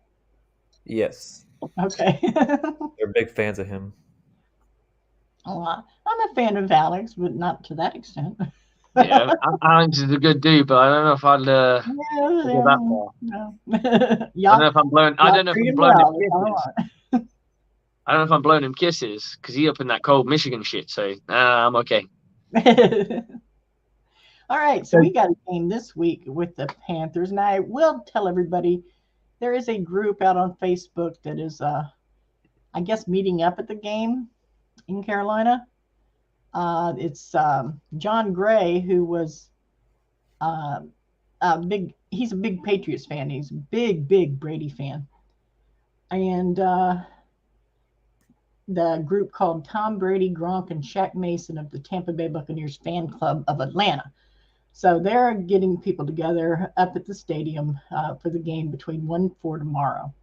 [SPEAKER 3] Yes.
[SPEAKER 2] Okay.
[SPEAKER 3] They're big fans of him.
[SPEAKER 2] Well, I'm a fan of Alex, but not to that extent.
[SPEAKER 1] Yeah, Alex is a good dude, but I don't know if I'd go that far.
[SPEAKER 2] No.
[SPEAKER 1] I don't know
[SPEAKER 2] y'all,
[SPEAKER 1] if I'm blowing. I
[SPEAKER 2] y'all
[SPEAKER 1] don't know if
[SPEAKER 2] treat
[SPEAKER 1] I'm
[SPEAKER 2] him
[SPEAKER 1] blowing him
[SPEAKER 2] well. That's all I
[SPEAKER 1] kisses.
[SPEAKER 2] want.
[SPEAKER 1] I don't know if I'm blowing him kisses because he up in that cold Michigan shit. So I'm okay.
[SPEAKER 2] All right, so we got a game this week with the Panthers, and I will tell everybody there is a group out on Facebook that is, I guess, meeting up at the game in Carolina. It's John Gray, who was uh, big. He's a big Patriots fan. He's a big Brady fan, and the group called Tom Brady, Gronk, and Shaq Mason of the Tampa Bay Buccaneers Fan Club of Atlanta. So they're getting people together up at the stadium for the game between 1 and 4 tomorrow.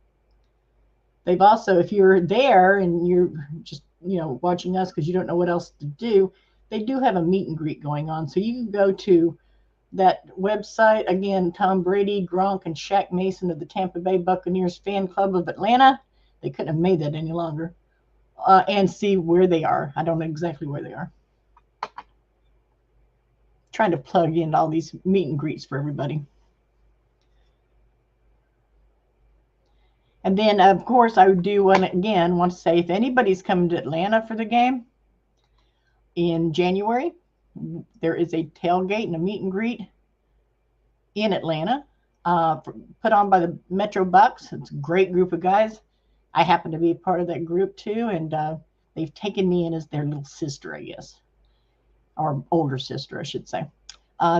[SPEAKER 2] They've also, if you're there and you're just, watching us because you don't know what else to do, they do have a meet and greet going on. So you can go to that website, again, Tom Brady, Gronk, and Shaq Mason of the Tampa Bay Buccaneers Fan Club of Atlanta. They couldn't have made that any longer. And see where they are. I don't know exactly where they are. Trying to plug in all these meet and greets for everybody. And then, of course, I do want to say if anybody's coming to Atlanta for the game in January, there is a tailgate and a meet and greet in Atlanta put on by the Metro Bucs. It's a great group of guys. I happen to be a part of that group too, and they've taken me in as their little sister, I guess, or older sister, I should say.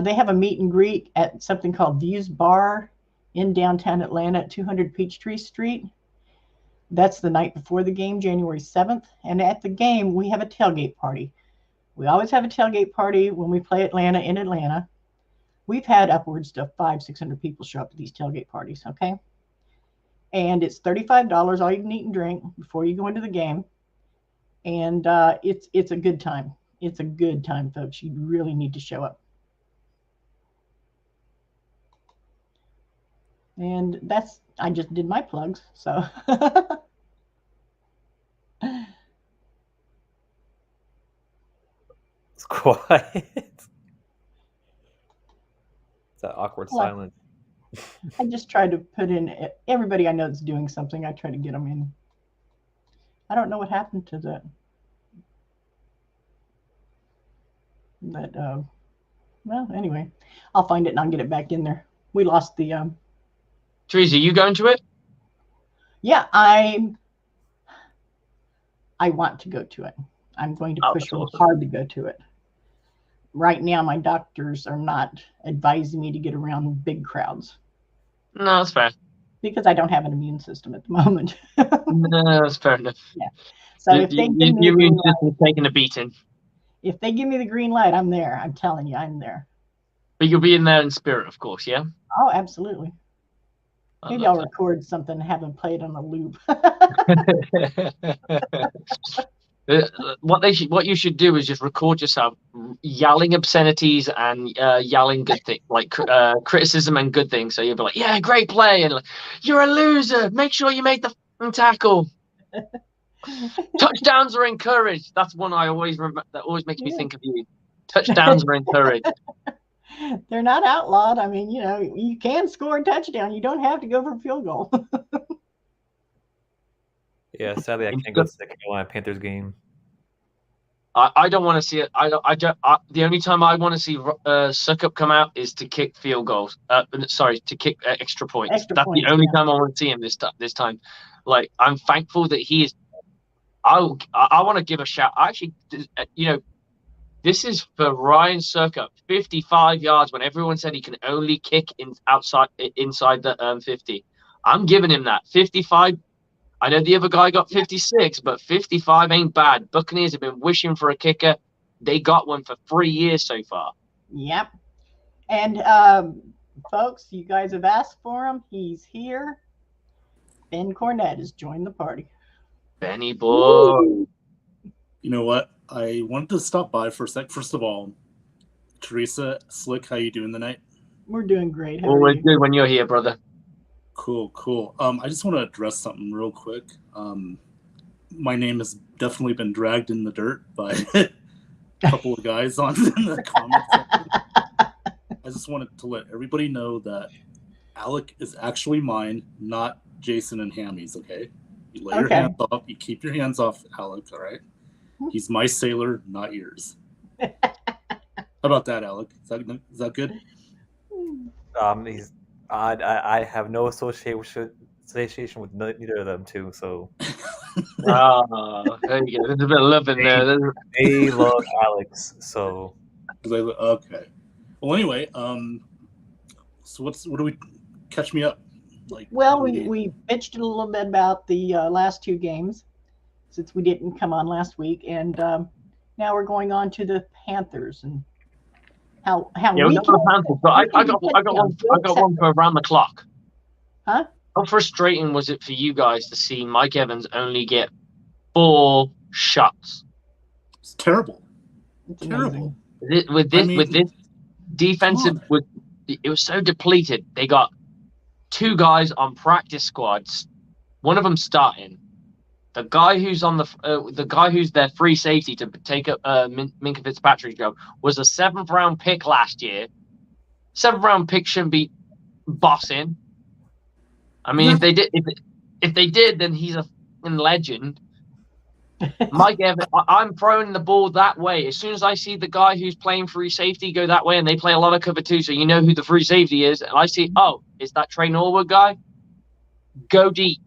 [SPEAKER 2] They have a meet and greet at something called Views Bar in downtown Atlanta at 200 Peachtree Street. That's the night before the game, January 7th. And at the game, we have a tailgate party. We always have a tailgate party when we play Atlanta in Atlanta. We've had upwards to 500-600 people show up to these tailgate parties, okay? And it's $35 all you can eat and drink before you go into the game. And it's a good time. It's a good time, folks. You really need to show up. And I just did my plugs, so.
[SPEAKER 3] It's quiet. It's that awkward silence.
[SPEAKER 2] I just tried to put in everybody I know that's doing something. I try to get them in. I don't know what happened to that. Well, anyway, I'll find it and I'll get it back in there. We lost the.
[SPEAKER 1] Teresa, you going to it?
[SPEAKER 2] Yeah, I want to go to it. I'm going to push real hard to go to it. Right now, my doctors are not advising me to get around big crowds.
[SPEAKER 1] No, that's fair.
[SPEAKER 2] Because I don't have an immune system at the moment.
[SPEAKER 1] No, that's fair enough.
[SPEAKER 2] Yeah. So if they give me
[SPEAKER 1] your immune system's taking a beating.
[SPEAKER 2] If they give me the green light, I'm there. I'm telling you, I'm there. But
[SPEAKER 1] you'll be in there in spirit, of course, yeah?
[SPEAKER 2] Oh, absolutely. Maybe I'll record something and have them play it on a loop.
[SPEAKER 1] What you should do is just record yourself yelling obscenities and yelling good things, like criticism and good things. So you'll be like, "Yeah, great play," and like, "You're a loser. Make sure you make the tackle." Touchdowns are encouraged. That's one I always remember. That always makes me think of you. Touchdowns are encouraged.
[SPEAKER 2] They're not outlawed. I mean, you can score a touchdown. You don't have to go for a field goal.
[SPEAKER 3] Yeah, sadly, I can't go to the Carolina Panthers game.
[SPEAKER 1] I don't want to see it. The only time I want to see Suckup come out is to kick field goals. To kick extra points. That's the only time I want to see him this time. Like, I'm thankful that he is. I want to give a shout. Actually, this is for Ryan Suckup, 55 yards when everyone said he can only kick inside the 50. I'm giving him that 55. I know the other guy got 56, but 55 ain't bad. Buccaneers have been wishing for a kicker. They got one for 3 years so far.
[SPEAKER 2] Yep. And folks, you guys have asked for him. He's here. Ben Cornett has joined the party.
[SPEAKER 1] Benny boy.
[SPEAKER 4] Woo! You know what? I wanted to stop by for a sec. First of all, Teresa, Slick, how you doing tonight?
[SPEAKER 2] We're doing great.
[SPEAKER 1] Always good when you're here, brother.
[SPEAKER 4] Cool. I just want to address something real quick. My name has definitely been dragged in the dirt by a couple of guys in the comments section. I just wanted to let everybody know that Alec is actually mine, not Jason and Hammy's, okay? You lay your hands off. You keep your hands off Alec, all right? He's my sailor, not yours. How about that, Alec? Is that good?
[SPEAKER 3] I have no association with neither of them too. So.
[SPEAKER 1] There you go. There's a bit of love in there.
[SPEAKER 3] They love Alex, so.
[SPEAKER 4] Okay. Well, anyway, so what do we catch me up?
[SPEAKER 2] Well, we bitched a little bit about the last two games since we didn't come on last week, and now we're going on to the Panthers and how
[SPEAKER 1] we got the Panthers, but I got one for around the clock.
[SPEAKER 2] Huh?
[SPEAKER 1] How frustrating was it for you guys to see Mike Evans only get 4 shots?
[SPEAKER 4] It's terrible.
[SPEAKER 2] Terrible.
[SPEAKER 1] With this defensive, it was so depleted. They got 2 guys on practice squads. One of them starting. The guy who's their free safety to take up Minkah Fitzpatrick's job was a 7th round pick last year. 7th round pick shouldn't be bossing. I mean, if they did, then he's a legend. Mike Evans, I'm throwing the ball that way. As soon as I see the guy who's playing free safety go that way, and they play a lot of cover 2, so you know who the free safety is, and I see, is that Trey Norwood guy? Go deep.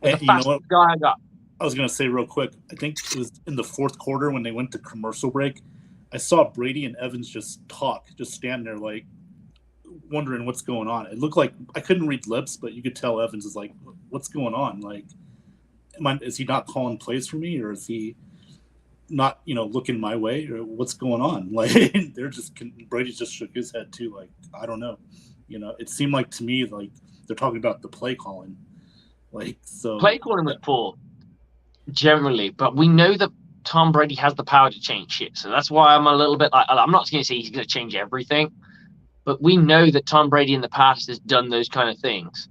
[SPEAKER 1] The fastest guy I got.
[SPEAKER 4] I was going to say real quick, I think it was in the 4th quarter when they went to commercial break, I saw Brady and Evans just stand there like wondering what's going on. It looked like I couldn't read lips, but you could tell Evans is like, what's going on? Like, is he not calling plays for me, or is he not, looking my way, or what's going on? Like, Brady just shook his head too. Like, I don't know. It seemed like to me, like they're talking about the play calling. Like, so
[SPEAKER 1] play calling was poor generally, but we know that Tom Brady has the power to change shit. So that's why I'm a little bit like, I'm not going to say he's going to change everything, but we know that Tom Brady in the past has done those kind of things.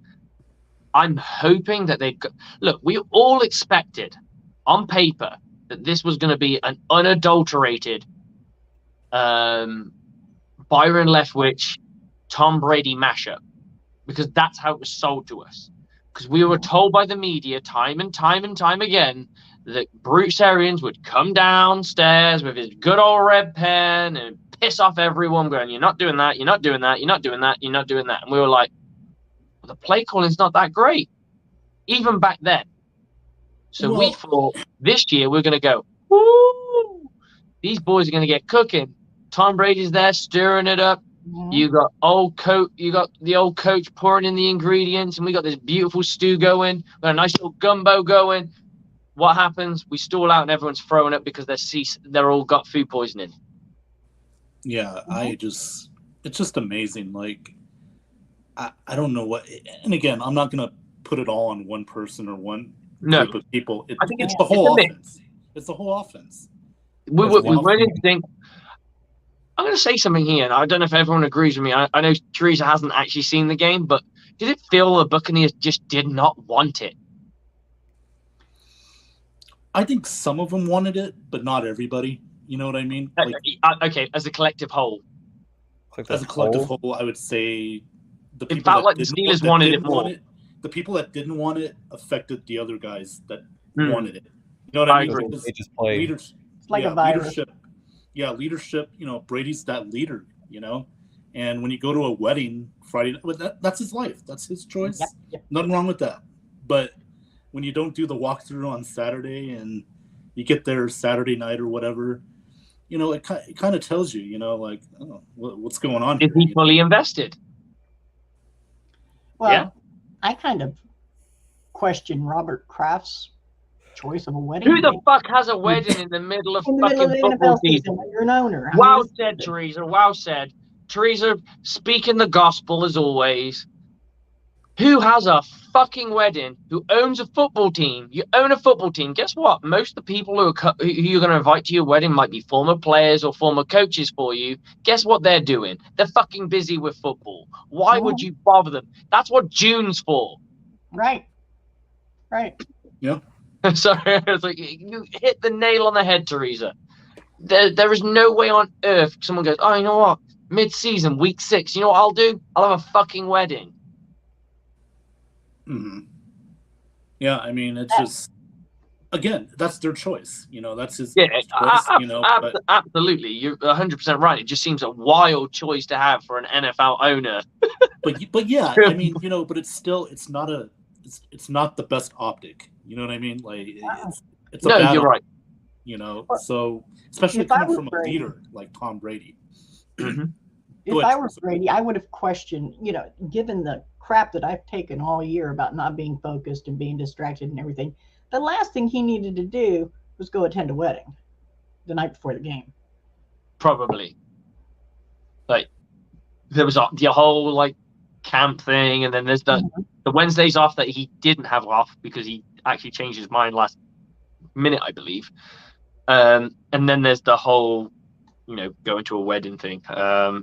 [SPEAKER 1] I'm hoping that look, we all expected on paper that this was going to be an unadulterated Byron Leftwich, Tom Brady mashup, because that's how it was sold to us. Because we were told by the media time and time again that Bruce Arians would come downstairs with his good old red pen and piss off everyone, going, "You're not doing that, you're not doing that, you're not doing that, you're not doing that." And we were like, well, the play calling's not that great, even back then. So we thought this year we're going to go, woo! These boys are going to get cooking. Tom Brady's there stirring it up. You got the old coach pouring in the ingredients, and we got this beautiful stew going. We got a nice little gumbo going. What happens? We stall out and everyone's throwing up because they're all got food poisoning.
[SPEAKER 4] Yeah, it's just amazing. Like, I don't know what, and again, I'm not gonna put it all on one person or one group of people. I think it's the whole offense. It's the whole offense.
[SPEAKER 1] We really think. I'm going to say something here, and I don't know if everyone agrees with me. I know Teresa hasn't actually seen the game, but did it feel the Buccaneers just did not want it?
[SPEAKER 4] I think some of them wanted it, but not everybody. You know what I mean?
[SPEAKER 1] Like, okay, as a collective whole.
[SPEAKER 4] As a collective whole, I would say the people
[SPEAKER 1] it felt like the Steelers wanted it more.
[SPEAKER 4] The people that didn't want it affected the other guys that wanted it. You know what I mean?
[SPEAKER 3] Agree. They just played.
[SPEAKER 2] It's like a virus.
[SPEAKER 4] Leadership. Yeah, leadership, Brady's that leader, and when you go to a wedding Friday, that's his life. That's his choice. Yep. Nothing wrong with that. But when you don't do the walkthrough on Saturday and you get there Saturday night or whatever, it kind of tells you, like, oh, what's going on
[SPEAKER 1] here? Is he fully invested?
[SPEAKER 2] Well, yeah. I kind of question Robert Kraft's choice of a wedding.
[SPEAKER 1] Who the fuck has a wedding in the middle of fucking football season?
[SPEAKER 2] You're an owner.
[SPEAKER 1] Wow said, Teresa. Wow said. Teresa, speaking the gospel as always. Who has a fucking wedding? Who owns a football team? You own a football team. Guess what? Most of the people who you're going to invite to your wedding might be former players or former coaches for you. Guess what they're doing? They're fucking busy with football. Why would you bother them? That's what June's for.
[SPEAKER 2] Right.
[SPEAKER 4] Yeah.
[SPEAKER 1] Sorry, it's like you hit the nail on the head, Teresa. There is no way on earth someone goes, oh, you know what? Mid-season, week 6. You know what I'll do? I'll have a fucking wedding.
[SPEAKER 4] Mm-hmm. Yeah, I mean, it's just, again, that's their choice. That's his choice.
[SPEAKER 1] Absolutely. You're 100% right. It just seems a wild choice to have for an NFL owner.
[SPEAKER 4] but yeah, I mean, but it's not the best optic. You know what I mean? Like, it's a bad
[SPEAKER 1] you're right.
[SPEAKER 4] So especially coming from a leader like Tom Brady.
[SPEAKER 1] Mm-hmm.
[SPEAKER 2] If I were Brady, I would have questioned, given the crap that I've taken all year about not being focused and being distracted and everything, the last thing he needed to do was go attend a wedding the night before the game.
[SPEAKER 1] Probably. Like, there was the whole, like, camp thing, and then there's the Wednesdays off that he didn't have off because he actually changed his mind last minute, I believe. And then there's the whole, going to a wedding thing.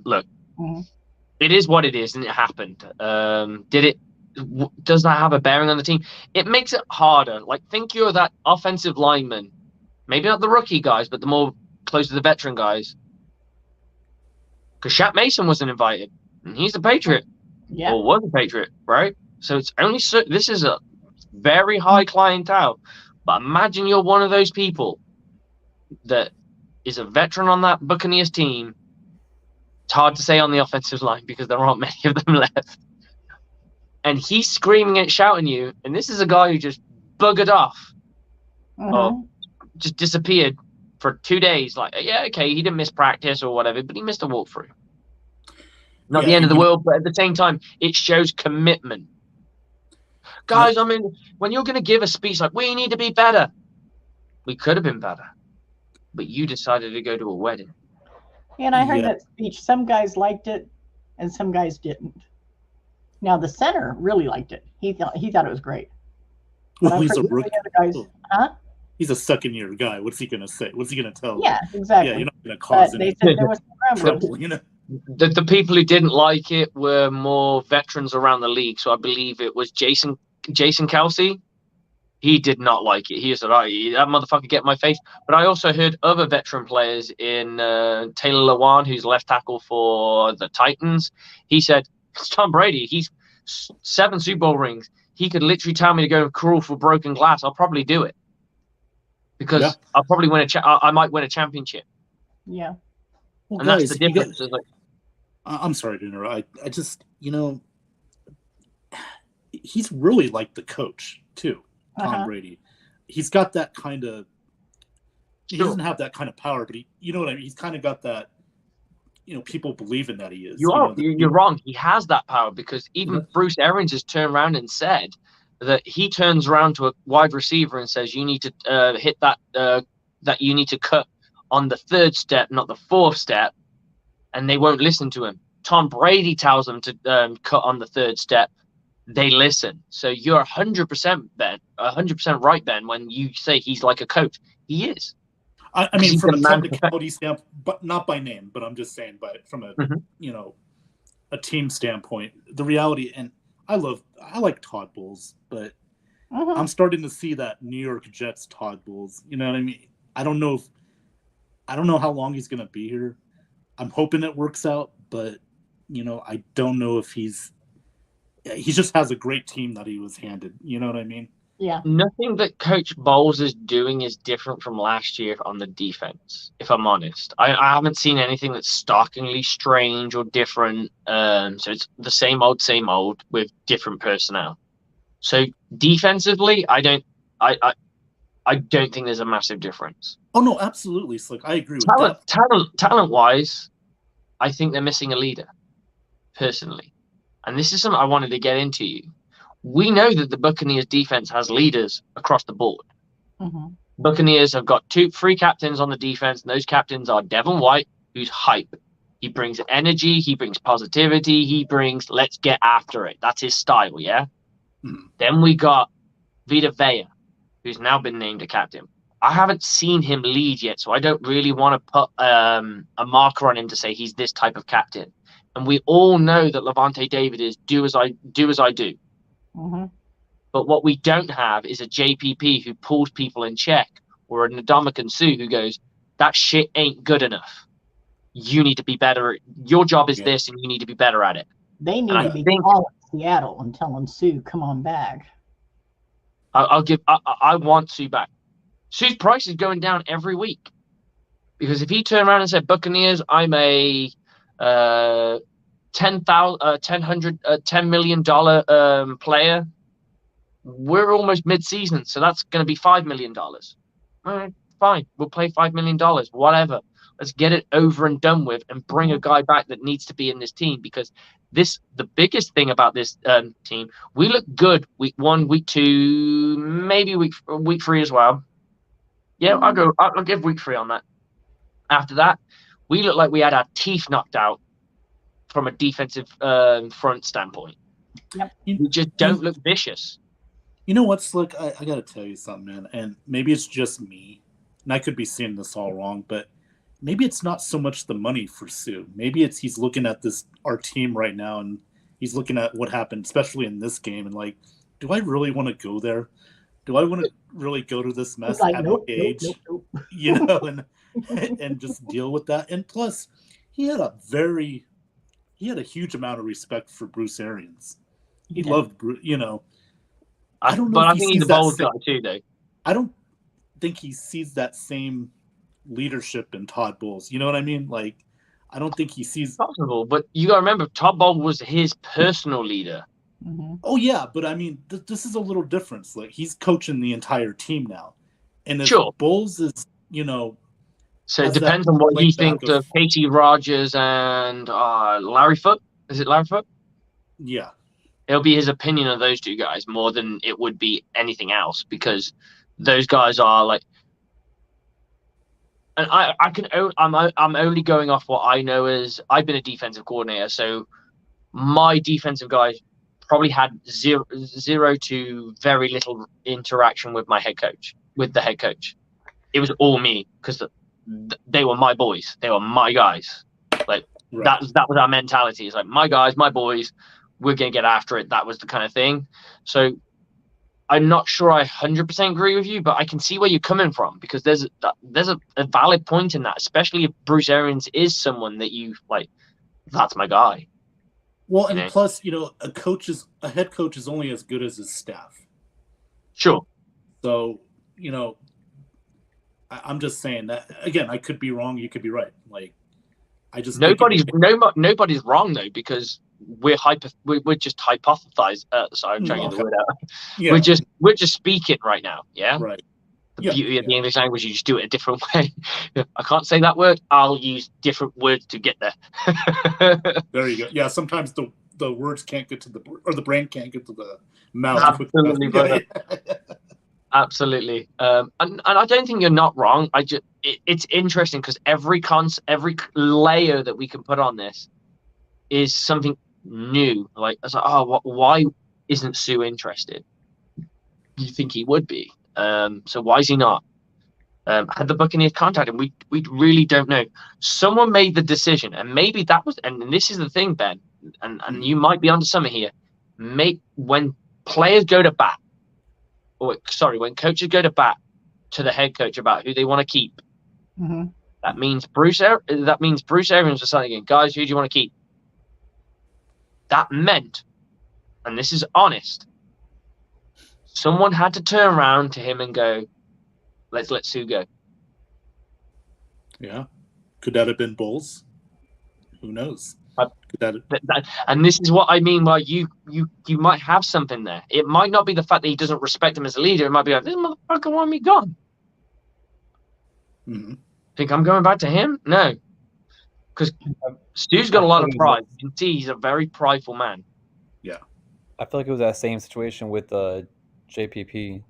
[SPEAKER 1] Look, it is what it is, and it happened. Does that have a bearing on the team? It makes it harder. Like, think you're that offensive lineman, maybe not the rookie guys, but the more close to the veteran guys. Because Shaq Mason wasn't invited, and he's a Patriot.
[SPEAKER 2] Yeah.
[SPEAKER 1] Or was a Patriot, right? So it's only this is a very high clientele. But imagine you're one of those people that is a veteran on that Buccaneers team. It's hard to say on the offensive line because there aren't many of them left. And he's screaming and shouting you, and this is a guy who just buggered off. Or just disappeared for 2 days. Like, yeah, okay, he didn't miss practice or whatever, but he missed a walkthrough. Not the end of the world, but at the same time, it shows commitment. Guys, I mean, when you're going to give a speech like, we need to be better. We could have been better. But you decided to go to a wedding.
[SPEAKER 2] And I heard that speech. Some guys liked it, and some guys didn't. Now, the center really liked it. He thought it was great.
[SPEAKER 4] Well, he's a rookie.
[SPEAKER 2] Guys,
[SPEAKER 4] He's a second-year guy. What's he going to say? What's he going to tell?
[SPEAKER 2] Yeah, exactly.
[SPEAKER 4] Yeah, you're not going to cause any
[SPEAKER 2] there was
[SPEAKER 4] trouble,
[SPEAKER 1] The people who didn't like it were more veterans around the league. So I believe it was Jason Kelsey. He did not like it. He said, that motherfucker get in my face. But I also heard other veteran players in Taylor Lewan, who's left tackle for the Titans. He said, it's Tom Brady. He's 7 Super Bowl rings. He could literally tell me to go and crawl for broken glass. I'll probably do it. Because I'll probably win I might win a championship.
[SPEAKER 2] Yeah.
[SPEAKER 4] Well,
[SPEAKER 1] and
[SPEAKER 4] guys,
[SPEAKER 1] that's the difference.
[SPEAKER 4] I'm sorry to interrupt. I just, he's really like the coach, too, Tom Brady. He's got that kind of, he doesn't have that kind of power, but you know what I mean? He's kind of got that, people believe in that he is.
[SPEAKER 1] You're wrong. He has that power because even Bruce Arians has turned around and said that he turns around to a wide receiver and says, you need to hit that you need to cut on the 3rd step, not the 4th step, and they won't listen to him. Tom Brady tells them to cut on the 3rd step. They listen. So you're 100% Ben, 100% right, Ben, when you say he's like a coach. He is.
[SPEAKER 4] I mean, from a technicality standpoint, but not by name, but I'm just saying, from a a team standpoint, the reality, and I like Todd Bowles, but I'm starting to see that New York Jets Todd Bowles. You know what I mean? I don't know how long he's going to be here. I'm hoping it works out, but I don't know if he just has a great team that he was handed. You know what I mean?
[SPEAKER 2] Yeah.
[SPEAKER 1] Nothing that Coach Bowles is doing is different from last year on the defense, if I'm honest. I haven't seen anything that's starkly strange or different. So it's the same old with different personnel. So defensively, I don't think there's a massive difference.
[SPEAKER 4] Oh no, absolutely, Slick. I agree with that.
[SPEAKER 1] Talent-wise, I think they're missing a leader, personally. And this is something I wanted to get into you. We know that the Buccaneers defense has leaders across the board. Buccaneers have got 3 captains on the defense, and those captains are Devin White, who's hype. He brings energy. He brings positivity. He brings let's get after it. That's his style, yeah? Then we got Vita Vea, who's now been named a captain. I haven't seen him lead yet, so I don't really want to put a marker on him to say he's this type of captain. And we all know that Levante David is do as I do.
[SPEAKER 2] Mm-hmm.
[SPEAKER 1] But what we don't have is a JPP who pulls people in check, or a Ndamukong Suh who goes, that shit ain't good enough. You need to be better. Your job is this, and you need to be better at it.
[SPEAKER 2] They need to be calling Seattle and telling Sue, come on back.
[SPEAKER 1] I want Sue back. Sue's price is going down every week. Because if he turned around and said, Buccaneers, I'm a $10 million player, we're almost mid-season, so that's going to be $5 million. All right, fine, we'll play $5 million, whatever. Let's get it over and done with and bring a guy back that needs to be in this team, because the biggest thing about this team, we look good week 1, week 2, maybe week 3 as well. Yeah, I'll give week 3 on that. After that, we look like we had our teeth knocked out from a defensive front standpoint.
[SPEAKER 2] Yep.
[SPEAKER 1] We just don't look vicious.
[SPEAKER 4] You know what, Slick? I got to tell you something, man. And maybe it's just me, and I could be seeing this all wrong, but maybe it's not so much the money for Sue. Maybe it's he's looking at our team right now, and he's looking at what happened, especially in this game, and like, do I really want to go there? Do I want to really go to this mess at my age? Nope. You know, and just deal with that. And plus, he had a huge amount of respect for Bruce Arians. He loved Bruce, you know. I don't know, but I think he's a bold guy too, though. I don't think he sees that same leadership in Todd Bowles. You know what I mean? Like, I don't think he sees
[SPEAKER 1] possible. But you got to remember, Todd Bowles was his personal leader.
[SPEAKER 2] Mm-hmm.
[SPEAKER 4] Oh yeah, but I mean, this is a little different. Like, he's coaching the entire team now, and if Bowles is, you know,
[SPEAKER 1] so it depends on what he thinks of Katie Rogers and Larry Foote. Is it Larry Foote?
[SPEAKER 4] Yeah.
[SPEAKER 1] It'll be his opinion of those two guys more than it would be anything else, because those guys are like, and I'm only going off what I know as I've been a defensive coordinator, so my defensive guys probably had zero to very little interaction with the head coach. It was all me, because they were my boys, they were my guys. Like that was our mentality. It's like, my guys, my boys. We're going to get after it. That was the kind of thing. So I'm not sure I 100% agree with you, but I can see where you're coming from, because there's a valid point in that, especially if Bruce Arians is someone that you like, that's my guy.
[SPEAKER 4] Well, and plus, you know, a head coach is only as good as his staff.
[SPEAKER 1] Sure.
[SPEAKER 4] So, you know, I'm just saying that, again, I could be wrong. You could be right. Like, I just
[SPEAKER 1] nobody's wrong though, because we're just hypothesizing. Sorry, I'm trying to get the word out. Yeah. We're just speaking right now. Yeah.
[SPEAKER 4] Right.
[SPEAKER 1] The beauty of the English language, you just do it a different way. I can't say that word. I'll use different words to get there.
[SPEAKER 4] There you go. Yeah. Sometimes the words can't get to the brain can't get to the mouth.
[SPEAKER 1] Absolutely, brother. Absolutely. And I don't think you're not wrong. It's interesting, because every layer that we can put on this is something new. Like, I was like, why isn't Sue interested? You think he would be. So why is he not? Had the Buccaneers contacted him? We really don't know. Someone made the decision, and maybe that was, and this is the thing, Ben, and you might be onto something here. When players go to bat, when coaches go to bat to the head coach about who they want to keep, that means Bruce Arians was saying, guys, who do you want to keep? That meant, and this is honest, someone had to turn around to him and go, let's let Sue go.
[SPEAKER 4] Yeah. Could that have been Bowles? Who knows?
[SPEAKER 1] And this is what I mean by you might have something there. It might not be the fact that he doesn't respect him as a leader. It might be like, this motherfucker want me gone. Think I'm going back to him? No. Because Stu's got a lot of pride. You can see he's a very prideful man.
[SPEAKER 4] Yeah.
[SPEAKER 3] I feel like it was that same situation with JPP,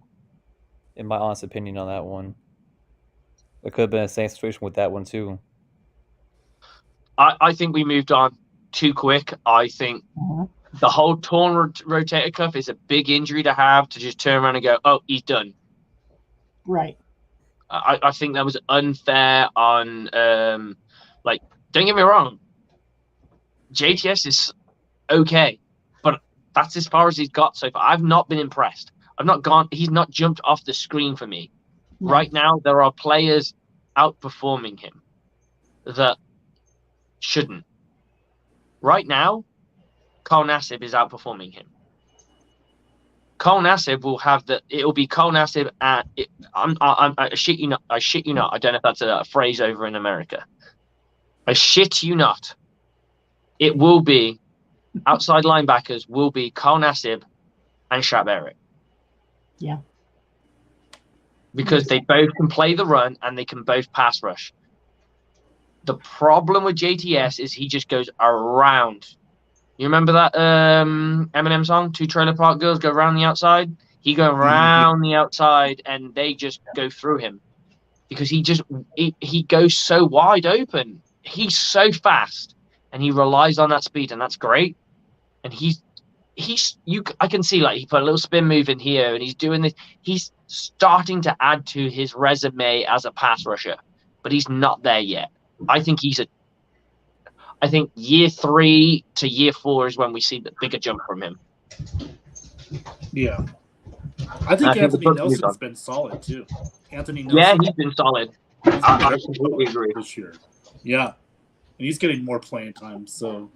[SPEAKER 3] in my honest opinion on that one. It could have been the same situation with that one too.
[SPEAKER 1] I think we moved on too quick. I think
[SPEAKER 2] Mhm.
[SPEAKER 1] the whole torn rotator cuff is a big injury to have to just turn around and go, oh, he's done.
[SPEAKER 2] Right.
[SPEAKER 1] I think that was unfair on, like, don't get me wrong. JTS is okay, but that's as far as he's got so far. I've not been impressed. He's not jumped off the screen for me.
[SPEAKER 2] No.
[SPEAKER 1] Right now, there are players outperforming him that shouldn't. Right now, Cole Nassib is outperforming him. Cole Nassib will have it'll be Cole Nassib at I shit you not. I shit you not. I don't know if that's a phrase over in America. I shit you not. It will be outside linebackers will be Cole Nassib and Shaq Barrett.
[SPEAKER 2] Yeah.
[SPEAKER 1] Because they both can play the run and they can both pass rush. The problem with JTS is he just goes around. You remember that Eminem song, Two Trailer Park Girls Go Around the Outside? He goes around the outside and they just go through him because he goes so wide open. He's so fast and he relies on that speed, and that's great. And I can see, like, he put a little spin move in here and he's doing this. He's starting to add to his resume as a pass rusher, but he's not there yet. I think year 3 to year 4 is when we see the bigger jump from him.
[SPEAKER 4] Yeah. I think Anthony Nelson's been solid too. Anthony Nelson.
[SPEAKER 1] Yeah, he's been solid. I completely agree.
[SPEAKER 4] This year. Yeah. And he's getting more playing time, so.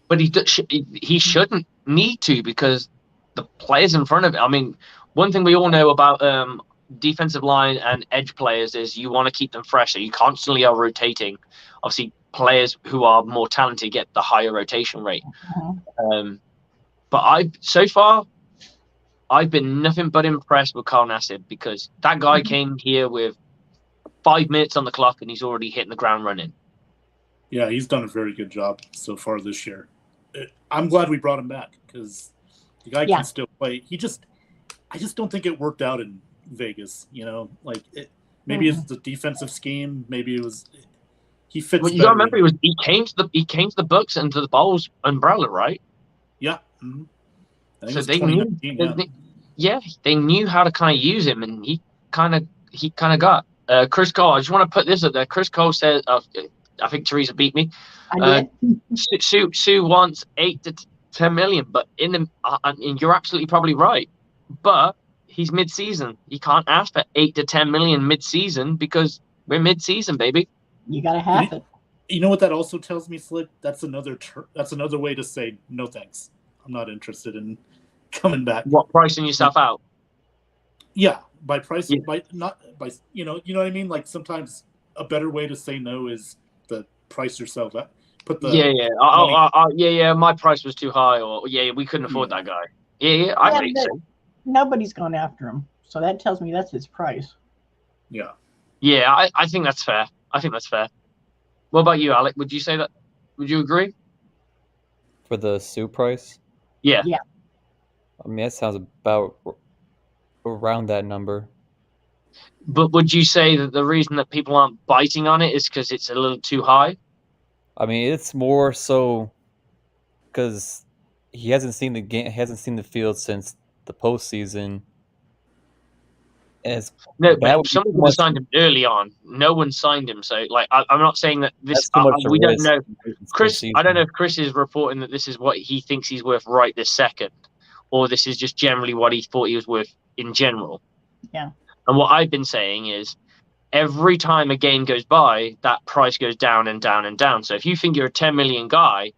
[SPEAKER 1] But he shouldn't need to, because the players in front of it. I mean, one thing we all know about defensive line and edge players is you want to keep them fresh. So you constantly are rotating. Obviously, players who are more talented get the higher rotation rate. But so far, I've been nothing but impressed with Carl Nassib, because that guy came here with 5 minutes on the clock and he's already hitting the ground running.
[SPEAKER 4] Yeah, he's done a very good job so far this year. I'm glad we brought him back, because the guy can still play. I just don't think it worked out in Vegas. You know, like maybe it's the defensive scheme. Maybe it was he fits.
[SPEAKER 1] Well, you got to remember, he came to the Bucs and to the Bowls umbrella, right?
[SPEAKER 4] Yeah.
[SPEAKER 1] So they knew. They knew how to kind of use him, and he kind of got Chris Cole. I just want to put this up there. Chris Cole said, I think Teresa beat me. Sue wants 8 to 10 million, but and you're absolutely probably right. But he's mid-season. You can't ask for 8 to 10 million mid-season, because we're mid-season, baby.
[SPEAKER 2] You gotta have it.
[SPEAKER 4] You know what that also tells me, Slick? That's another way to say no thanks. I'm not interested in coming back.
[SPEAKER 1] What, pricing yourself out?
[SPEAKER 4] Yeah, by pricing, by you know what I mean. Like, sometimes a better way to say no is the price yourself out. Put the my price was too high, or we couldn't afford that guy. I think so.
[SPEAKER 2] Nobody's gone after him, so that tells me that's his price.
[SPEAKER 4] Yeah.
[SPEAKER 1] Yeah, I think that's fair. What about you, Alec? Would you say that? Would you agree?
[SPEAKER 3] For the Sue price?
[SPEAKER 1] Yeah.
[SPEAKER 3] I mean, that sounds about around that number.
[SPEAKER 1] But would you say that the reason that people aren't biting on it is because it's a little too high?
[SPEAKER 3] I mean, it's more so because he hasn't seen the game, hasn't seen the field since the postseason.
[SPEAKER 1] But someone would have signed him early on. No one signed him, so I'm not saying that this. We don't know. Chris, I don't know if Chris is reporting that this is what he thinks he's worth right this second, or this is just generally what he thought he was worth in general.
[SPEAKER 2] Yeah.
[SPEAKER 1] And what I've been saying is, every time a game goes by, that price goes down and down and down. So if you think you're a 10 million guy,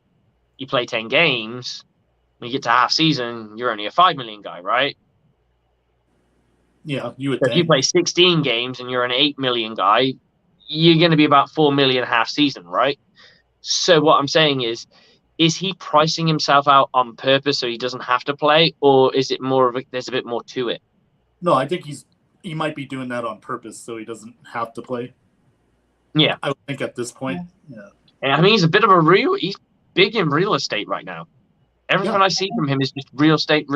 [SPEAKER 1] you play 10 games, when you get to half season, you're only a 5 million guy, right?
[SPEAKER 4] Yeah, you would
[SPEAKER 1] think. If you play 16 games and you're an 8 million guy, you're going to be about 4 million half season, right? So what I'm saying is he pricing himself out on purpose so he doesn't have to play, or is it more of there's a bit more to it?
[SPEAKER 4] No, I think he might be doing that on purpose so he doesn't have to play.
[SPEAKER 1] Yeah.
[SPEAKER 4] I would think at this point. Yeah.
[SPEAKER 1] And I mean, he's big in real estate right now. Everything I see from him is just real estate.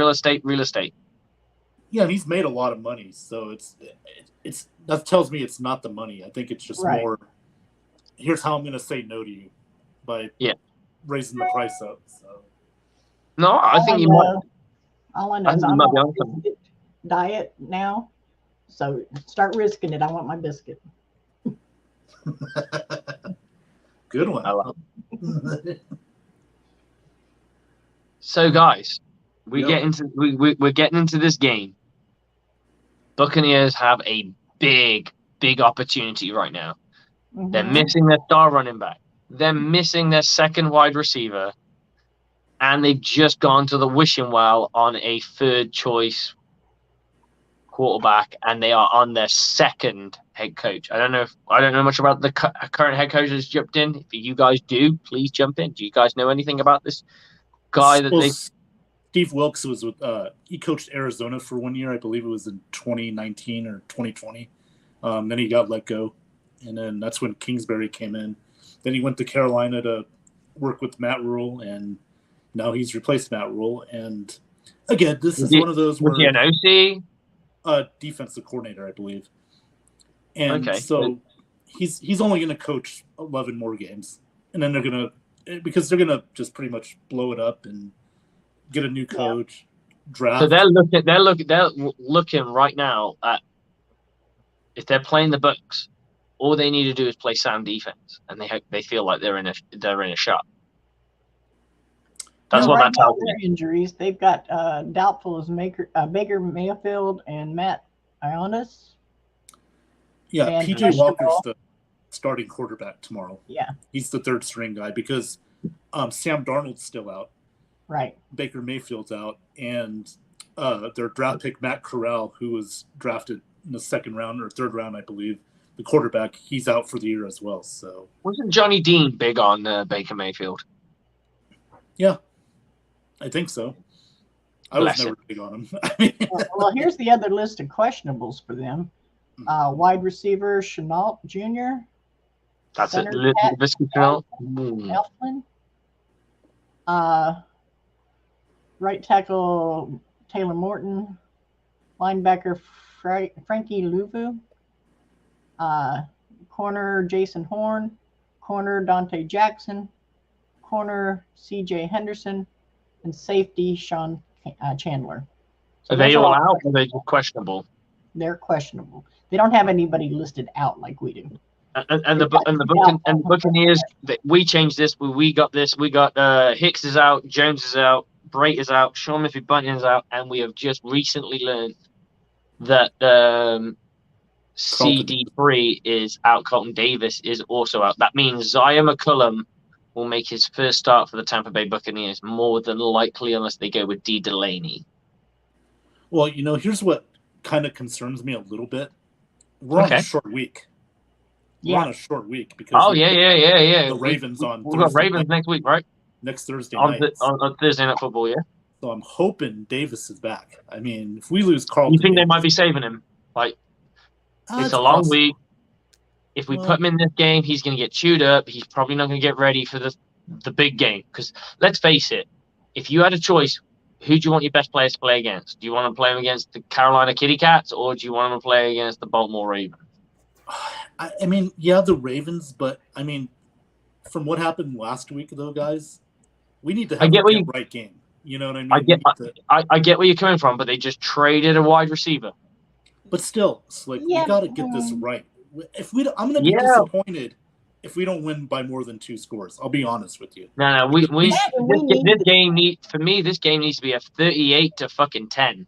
[SPEAKER 4] Yeah, and he's made a lot of money, so it's that tells me it's not the money. I think it's just more here's how I'm going to say no to you by raising the price up. So.
[SPEAKER 1] No, I think you might.
[SPEAKER 2] All I know is I'm on a biscuit diet now. So start risking it. I want my biscuit.
[SPEAKER 4] Good one.
[SPEAKER 1] I love it. So, guys, we're getting into this game. Buccaneers have a big opportunity right now. Mm-hmm. They're missing their star running back. They're missing their second wide receiver. And they've just gone to the wishing well on a third choice quarterback, and they are on their second head coach. I don't know much about the current head coach that's jumped in. If you guys do, please jump in. Do you guys know anything about this guy
[SPEAKER 4] Steve Wilkes was with he coached Arizona for 1 year. I believe it was in 2019 or 2020. Then he got let go, and then that's when Kingsbury came in. Then he went to Carolina to work with Matt Rule, and now he's replaced Matt Rule. And again, this is one of those where
[SPEAKER 1] was he an OC?
[SPEAKER 4] Defensive coordinator, I believe. And so he's only going to coach 11 more games, and then they're going to just pretty much blow it up and get a new coach, draft.
[SPEAKER 1] So they're looking right now at, if they're playing the Bucs, all they need to do is play sound defense, and they feel like they're in a shot. That's what that tells me.
[SPEAKER 2] Injuries. They've got doubtful as Baker Mayfield and Matt Ioannidis.
[SPEAKER 4] Yeah, and PJ Walker's the starting quarterback tomorrow.
[SPEAKER 2] Yeah,
[SPEAKER 4] he's the third string guy because Sam Darnold's still out.
[SPEAKER 2] Right.
[SPEAKER 4] Baker Mayfield's out, and their draft pick Matt Corral, who was drafted in the second round or third round, I believe, the quarterback, he's out for the year as well. So
[SPEAKER 1] wasn't Johnny Dean big on Baker Mayfield?
[SPEAKER 4] Yeah, I think so. I was never big on him.
[SPEAKER 2] Well, here's the other list of questionables for them. Wide receiver Chenault Jr.
[SPEAKER 1] That's it.
[SPEAKER 2] Elfman. Right tackle Taylor Morton. Linebacker Frankie Louvu. Corner Jason Horn. Corner Dante Jackson. Corner C.J. Henderson. And safety Sean Chandler.
[SPEAKER 1] So are they all out, or are they just questionable?
[SPEAKER 2] They're questionable. They don't have anybody listed out like we do.
[SPEAKER 1] And the Buccaneers, we changed this. We got this. We got Hicks is out, Jones is out, Brait is out, Sean Murphy-Bunting is out, and we have just recently learned that CD3 is out. Colton Davis is also out. That means Zaya McCullum will make his first start for the Tampa Bay Buccaneers, more than likely, unless they go with D. Delaney.
[SPEAKER 4] Well, here's what kind of concerns me a little bit. We're on a short week. We're on a short week because the Ravens on Thursday.
[SPEAKER 1] We've got Ravens next week, right?
[SPEAKER 4] Next Thursday night.
[SPEAKER 1] On Thursday Night Football, yeah.
[SPEAKER 4] So I'm hoping Davis is back. I mean, if we lose Carlton,
[SPEAKER 1] you think they might be saving him? Like, it's a long week. If we put him in this game, he's going to get chewed up. He's probably not going to get ready for the big game. Because let's face it, if you had a choice, who do you want your best players to play against? Do you want to play them against the Carolina Kitty Cats, or do you want them to play against the Baltimore Ravens?
[SPEAKER 4] I mean, yeah, the Ravens, but I mean, from what happened last week, though, guys, we need to have the right game. You know what I mean?
[SPEAKER 1] I get where you're coming from, but they just traded a wide receiver.
[SPEAKER 4] But still, it's like we got to get this right. I'm going to be disappointed if we don't win by more than 2 scores. I'll be honest with you.
[SPEAKER 1] No, this game needs to be a 38 to fucking 10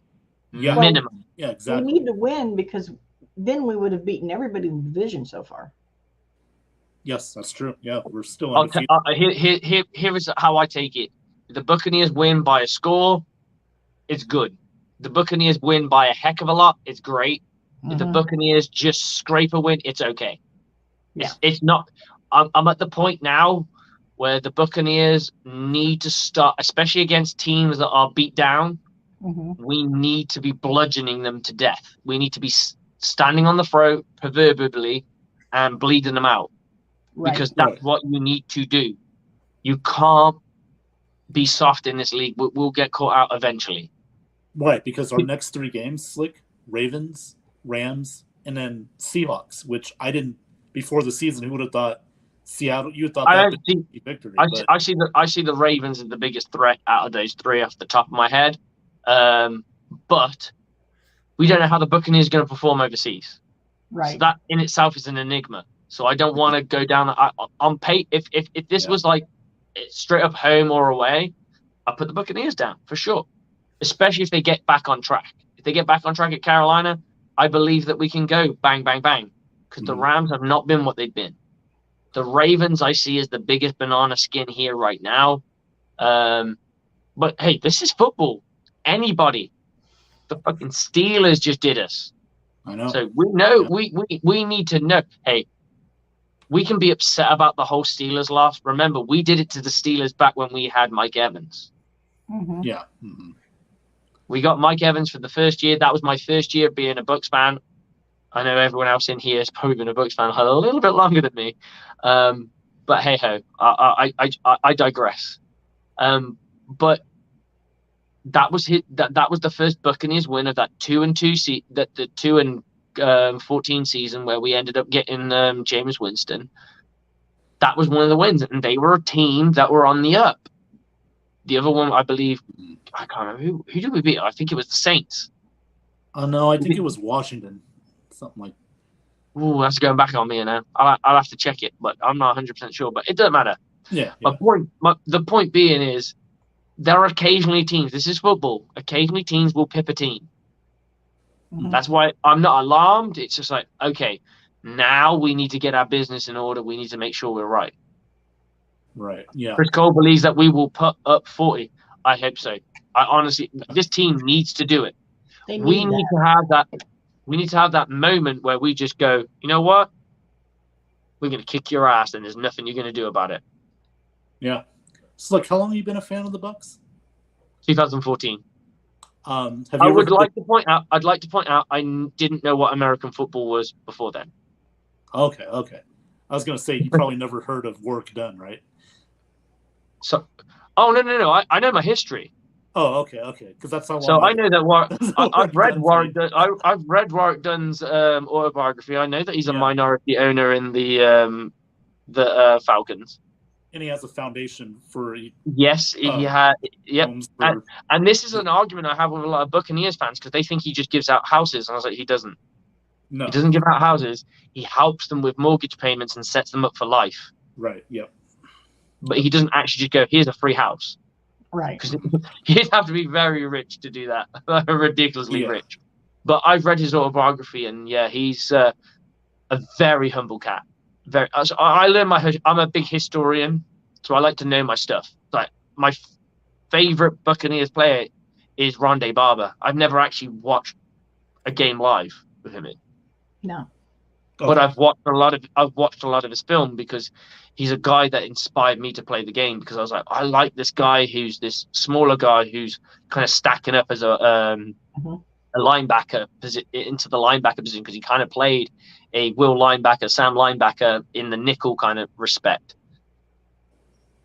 [SPEAKER 1] minimum.
[SPEAKER 4] Yeah, exactly.
[SPEAKER 2] We need to win because then we would have beaten everybody in the division so far.
[SPEAKER 4] Yes, that's true. Yeah, we're still undefeated.
[SPEAKER 1] Here is how I take it. The Buccaneers win by a score, it's good. The Buccaneers win by a heck of a lot, it's great. If the Buccaneers just scrape a win, it's okay.
[SPEAKER 2] Yeah.
[SPEAKER 1] It's not. I'm at the point now where the Buccaneers need to start, especially against teams that are beat down. We need to be bludgeoning them to death. We need to be standing on the throat, proverbially, and bleeding them out. Right. Because that's what you need to do. You can't be soft in this league. We'll get caught out eventually.
[SPEAKER 4] Right, because our next 3 games, Slick, Ravens, Rams, and then Seahawks, which I didn't, before the season, who would have thought Seattle. You thought
[SPEAKER 1] I
[SPEAKER 4] that
[SPEAKER 1] don't see.
[SPEAKER 4] would be victory,
[SPEAKER 1] I,
[SPEAKER 4] but
[SPEAKER 1] I see the Ravens as the biggest threat out of those three off the top of my head. But we don't know how the Buccaneers are going to perform overseas. So
[SPEAKER 2] Right.
[SPEAKER 1] that in itself is an enigma. So I don't want to go down on pay. If this was like straight up home or away, I put the Buccaneers down for sure. Especially if they get back on track. If they get back on track at Carolina, I believe that we can go bang, bang, bang. Because the Rams have not been what they've been. The Ravens I see as the biggest banana skin here right now. But hey, this is football. Anybody. The fucking Steelers just did us.
[SPEAKER 4] I know.
[SPEAKER 1] So we know we need to know. Hey, we can be upset about the whole Steelers loss. Remember, we did it to the Steelers back when we had Mike Evans.
[SPEAKER 2] Mm-hmm.
[SPEAKER 4] Yeah. Mm-hmm.
[SPEAKER 1] We got Mike Evans for the first year. That was my first year being a Bucs fan. I know everyone else in here has probably been a Bucs fan a little bit longer than me. But hey ho, I digress. But that was that was the first Buccaneers win of that 2-2 the 2-14 season where we ended up getting Jameis Winston. That was one of the wins, and they were a team that were on the up. The other one, I believe, I can't remember who did we beat. I think it was the Saints.
[SPEAKER 4] Oh no, I think it was Washington, something like.
[SPEAKER 1] Ooh, that's going back on me now. I'll have to check it, but I'm not 100% sure. But it doesn't matter.
[SPEAKER 4] Yeah.
[SPEAKER 1] The point being is, there are occasionally teams. This is football. Occasionally teams will pip a team.
[SPEAKER 2] Mm-hmm.
[SPEAKER 1] That's why I'm not alarmed. It's just like, okay, now we need to get our business in order. We need to make sure we're right.
[SPEAKER 4] Right. Yeah.
[SPEAKER 1] Chris Cole believes that we will put up 40. I hope so. I honestly, this team needs to do it. We need to have that. We need to have that moment where we just go, you know what? We're going to kick your ass, and there's nothing you're going to do about it.
[SPEAKER 4] Yeah. So, like, how long have you been a fan of the Bucs?
[SPEAKER 1] 2014.
[SPEAKER 4] I'd
[SPEAKER 1] like to point out, I didn't know what American football was before then.
[SPEAKER 4] Okay. I was going to say, you probably never heard of Warwick Dunn, right?
[SPEAKER 1] So, no. I know my history.
[SPEAKER 4] Oh, okay. Because that's how long.
[SPEAKER 1] So I know that I've read Warwick Dunn's autobiography. I know that he's a minority owner in the Falcons.
[SPEAKER 4] And he has a foundation for.
[SPEAKER 1] Yes, he had. Yep. And this is an argument I have with a lot of Buccaneers fans because they think he just gives out houses, and I was like, he doesn't.
[SPEAKER 4] No.
[SPEAKER 1] He doesn't give out houses. He helps them with mortgage payments and sets them up for life.
[SPEAKER 4] Right. Yep.
[SPEAKER 1] But he doesn't actually just go, here's a free house.
[SPEAKER 2] Right.
[SPEAKER 1] Because you'd have to be very rich to do that. Ridiculously rich. But I've read his autobiography, and he's a very humble cat. I learned I'm a big historian, so I like to know my stuff. Like, my favorite Buccaneers player is Rondé Barber. I've never actually watched a game live with him in.
[SPEAKER 2] No.
[SPEAKER 1] But I've watched a lot of his film because he's a guy that inspired me to play the game, because I was like, I like this guy who's this smaller guy who's kind of stacking up as a linebacker into the linebacker position, because he kind of played a Will linebacker, Sam linebacker in the nickel kind of respect.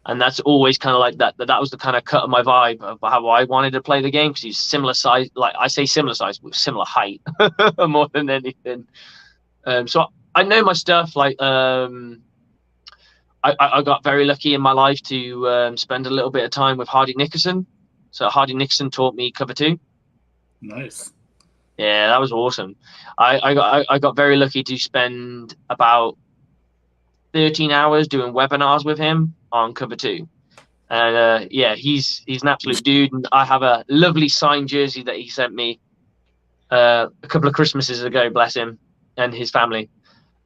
[SPEAKER 1] And that's always kind of like that. That was the kind of cut of my vibe of how I wanted to play the game, because he's similar size. Like, I say similar size, with similar height more than anything. So I know my stuff. Like, I got very lucky in my life to spend a little bit of time with Hardy Nickerson. So Hardy Nickerson taught me cover 2.
[SPEAKER 4] Nice.
[SPEAKER 1] Yeah, that was awesome. I got very lucky to spend about 13 hours doing webinars with him on cover 2. And he's an absolute dude. And I have a lovely signed jersey that he sent me a couple of Christmases ago, bless him, and his family.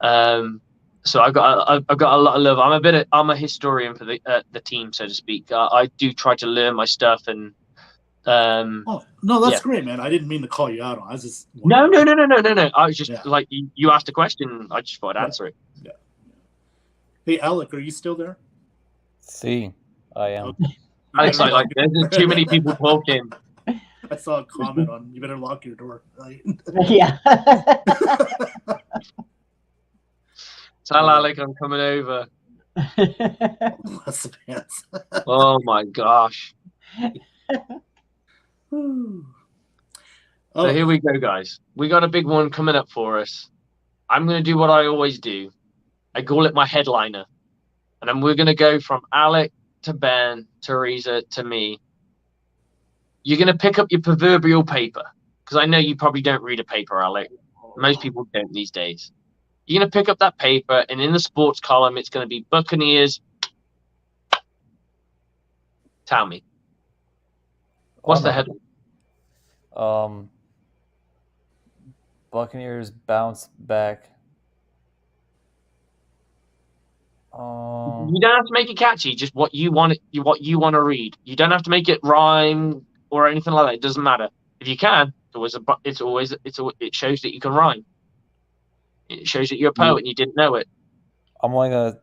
[SPEAKER 1] So I've got a lot of love. I'm a historian for the team, so to speak. I do try to learn my stuff, and
[SPEAKER 4] that's great, man. I didn't mean to call you out on. I was just
[SPEAKER 1] no. I was just like, you asked a question, I just thought I'd answer it.
[SPEAKER 4] Yeah. Hey, Alec, are you still there?
[SPEAKER 3] See, I am.
[SPEAKER 4] Okay.
[SPEAKER 1] Alex, like, there's too many people talking.
[SPEAKER 4] I saw a comment on, you better lock your door. Right?
[SPEAKER 2] Yeah.
[SPEAKER 1] Tell Alec I'm coming over.
[SPEAKER 4] Bless the pants.
[SPEAKER 1] Oh my gosh. So here we go, guys. We got a big one coming up for us. I'm going to do what I always do. I call it my headliner. and then we're going to go from Alec to Ben, Teresa to me. You're going to pick up your proverbial paper, because I know you probably don't read a paper, Alec. Most people don't these days. You're going to pick up that paper, and in the sports column, it's going to be Buccaneers. Tell me. What's the headline?
[SPEAKER 3] Buccaneers bounce back.
[SPEAKER 1] You don't have to make it catchy. Just what you want to read. You don't have to make it rhyme or anything like that. It doesn't matter. If you can, it shows that you can rhyme. It shows that you're a poet and you didn't know it.
[SPEAKER 3] I'm gonna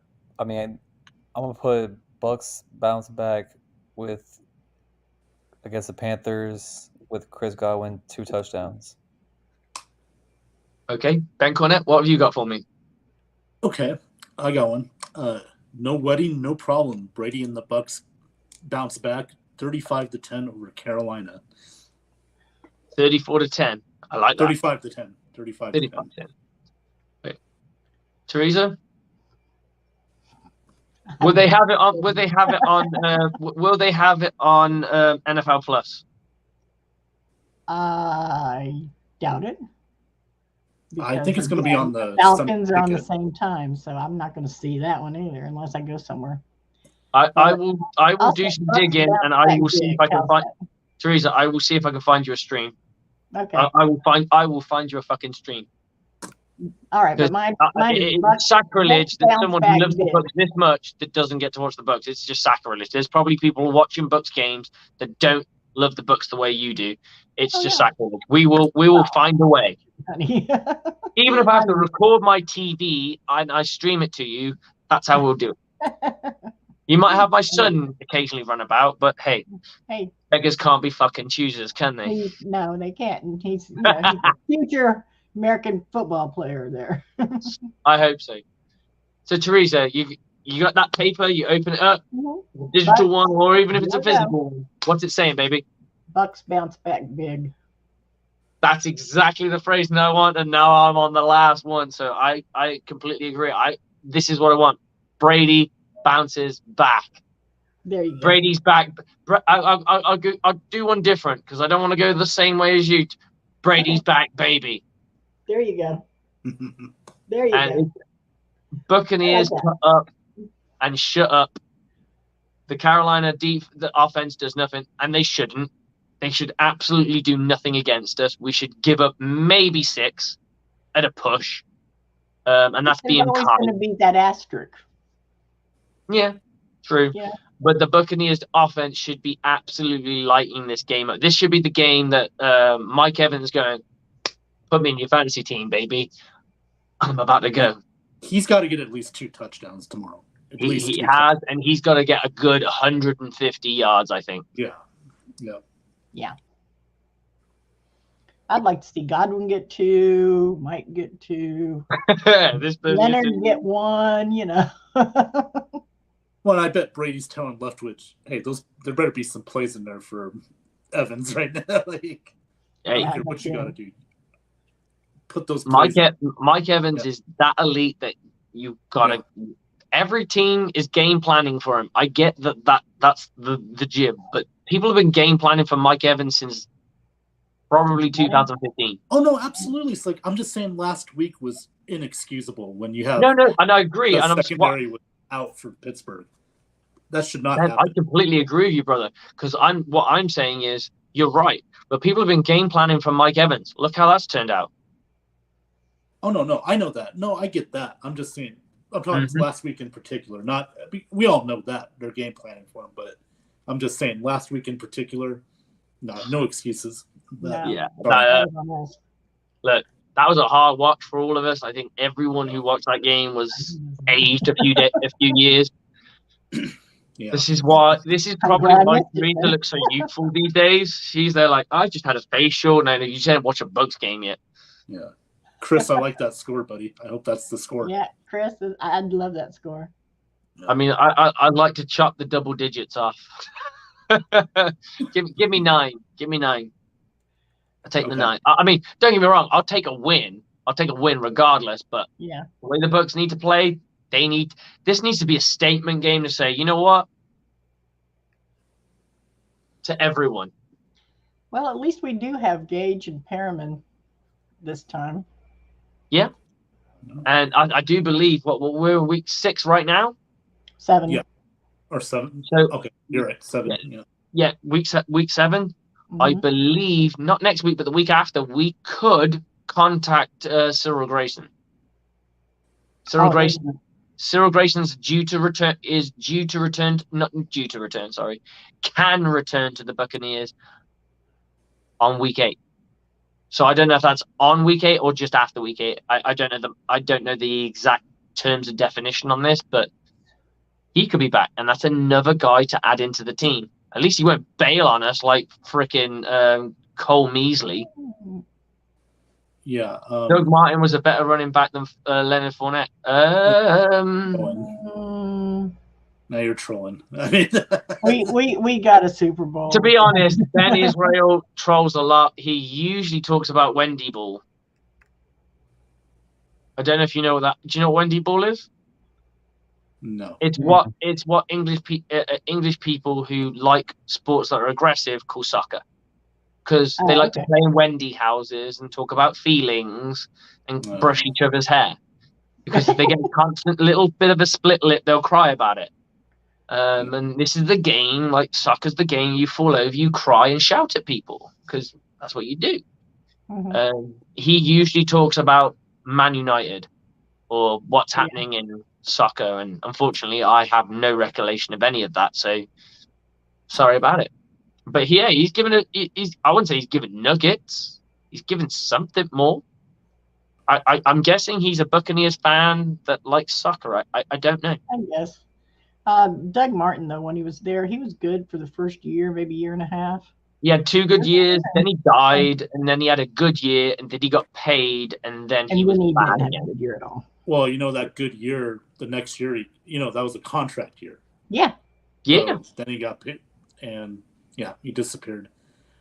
[SPEAKER 3] put Bucs bounce back against the Panthers with Chris Godwin 2 touchdowns.
[SPEAKER 1] Okay, Ben Cornett, what have you got for me?
[SPEAKER 4] Okay, I got one. No wedding, no problem. Brady and the Bucs bounce back 35-10 over Carolina.
[SPEAKER 1] 34-10. I like that.
[SPEAKER 4] 35-10. 35-10.
[SPEAKER 1] Wait. Teresa? Will they have it on NFL Plus?
[SPEAKER 2] I doubt it.
[SPEAKER 4] I think it's going to be on the
[SPEAKER 2] Falcons are on the same time, so I'm not going to see that one either unless I go somewhere.
[SPEAKER 1] I will do some digging, and I will see if I can find Teresa. I will see if I can find you a stream.
[SPEAKER 2] Okay.
[SPEAKER 1] I will find you a fucking stream.
[SPEAKER 2] All right, but mine
[SPEAKER 1] it's sacrilege that someone who loves the Bucs this much that doesn't get to watch the Bucs. It's just sacrilege. There's probably people watching Bucs games that don't love the Bucs the way you do. It's just sacrilege. We will find a way. Even if I have to record my TV and I stream it to you, that's how we'll do it. You might have my son occasionally run about, but hey, beggars can't be fucking choosers, can they?
[SPEAKER 2] No, they can't. And he's a future American football player there.
[SPEAKER 1] I hope so. So, Teresa, you got that paper? You open it up, digital one, or even if it's a physical one. What's it saying, baby?
[SPEAKER 2] Bucs bounce back big.
[SPEAKER 1] That's exactly the phrase I want, and now I'm on the last one. So I completely agree. This is what I want. Brady bounces back.
[SPEAKER 2] There you go.
[SPEAKER 1] Brady's back. I'll do one different because I don't want to go the same way as you. Brady's back, baby.
[SPEAKER 2] There you go. There you go.
[SPEAKER 1] Buccaneers cut up and shut up. The Carolina the offense does nothing, and they shouldn't. They should absolutely do nothing against us. We should give up maybe 6 at a push, and that's being kind.
[SPEAKER 2] Going to beat that asterisk.
[SPEAKER 1] Yeah, true.
[SPEAKER 2] Yeah.
[SPEAKER 1] But the Buccaneers offense should be absolutely lighting this game up. This should be the game that Mike Evans going, put me in your fantasy team, baby. I'm about to go.
[SPEAKER 4] He's got to get at least 2 touchdowns tomorrow.
[SPEAKER 1] He has, and he's got to get a good 150 yards, I think.
[SPEAKER 4] Yeah.
[SPEAKER 2] I'd like to see Godwin get 2, Mike get 2, Leonard get 1,
[SPEAKER 4] Well, I bet Brady's telling Leftwich, hey, there better be some plays in there for Evans right now. What you got to do. Put those plays
[SPEAKER 1] Mike Evans is that elite that you've got to every team is game planning for him. I get that's the jib, but people have been game planning for Mike Evans since probably 2015.
[SPEAKER 4] Oh no, absolutely. It's like I'm just saying last week was inexcusable when you have
[SPEAKER 1] no, and I agree. And
[SPEAKER 4] secondary was out for Pittsburgh. That should not happen.
[SPEAKER 1] I completely agree with you, brother. Because what I'm saying is you're right. But people have been game planning for Mike Evans. Look how that's turned out.
[SPEAKER 4] Oh no, I know that. No, I get that. I'm just saying. I'm talking last week in particular. We all know that they're game planning for him, but I'm just saying last week in particular. No excuses.
[SPEAKER 1] Look, that was a hard watch for all of us. I think everyone who watched that game was aged a few years. Yeah. This is probably why Teresa looks so youthful these days. She's there like, I just had a facial, and you didn't watch a Bucs game yet.
[SPEAKER 4] Yeah. Chris, I like that score, buddy. I hope that's the score.
[SPEAKER 2] Yeah, Chris, I'd love that score.
[SPEAKER 1] I mean, I'd like to chop the double digits off. give me 9. Give me 9. I'll take the 9. I mean, don't get me wrong. I'll take a win. I'll take a win regardless. But the way the Bucs need to play, This needs to be a statement game to say, you know what, to everyone.
[SPEAKER 2] Well, at least we do have Gage and Perriman this time.
[SPEAKER 1] Yeah. And I do believe we're in week 6 right now.
[SPEAKER 2] 7.
[SPEAKER 4] Yeah. Or 7.
[SPEAKER 1] So
[SPEAKER 4] okay, you're right. 7.
[SPEAKER 1] Yeah, week 7. I believe not next week, but the week after, we could contact Cyril Grayson. Cyril Grayson's can return to the Buccaneers on week 8. So I don't know if that's on week 8 or just after week 8. I don't know the exact terms of definition on this, but he could be back, and that's another guy to add into the team. At least he won't bail on us like freaking Cole Measley.
[SPEAKER 4] Yeah.
[SPEAKER 1] Doug Martin was a better running back than Leonard Fournette.
[SPEAKER 4] Now you're trolling. I mean,
[SPEAKER 2] we got a Super Bowl.
[SPEAKER 1] To be honest, Ben Israel trolls a lot. He usually talks about Wendy Ball. I don't know if you know that. Do you know what Wendy Ball is?
[SPEAKER 4] No.
[SPEAKER 1] It's what English people who like sports that are aggressive call soccer, because they like to play in Wendy houses and talk about feelings and brush each other's hair. Because if they get a constant little bit of a split lip, they'll cry about it. And this is the game, like soccer's the game. You fall over, you cry and shout at people because that's what you do. He usually talks about Man United or what's happening in soccer, and unfortunately I have no recollection of any of that, so sorry about it. But yeah, he's given I wouldn't say he's given nuggets, he's given something more. I'm guessing he's a Buccaneers fan that likes soccer. I don't know.
[SPEAKER 2] I guess Doug Martin, though, when he was there, he was good for the first year, maybe year and a half.
[SPEAKER 1] He had 2 good years, then he died, and then he had a good year, and then he got paid, and then he was bad
[SPEAKER 2] didn't
[SPEAKER 1] again.
[SPEAKER 2] have a good year at all.
[SPEAKER 4] Well, that good year, the next year, that was a contract year.
[SPEAKER 2] Yeah.
[SPEAKER 1] Yeah.
[SPEAKER 4] So then he got paid, and he disappeared.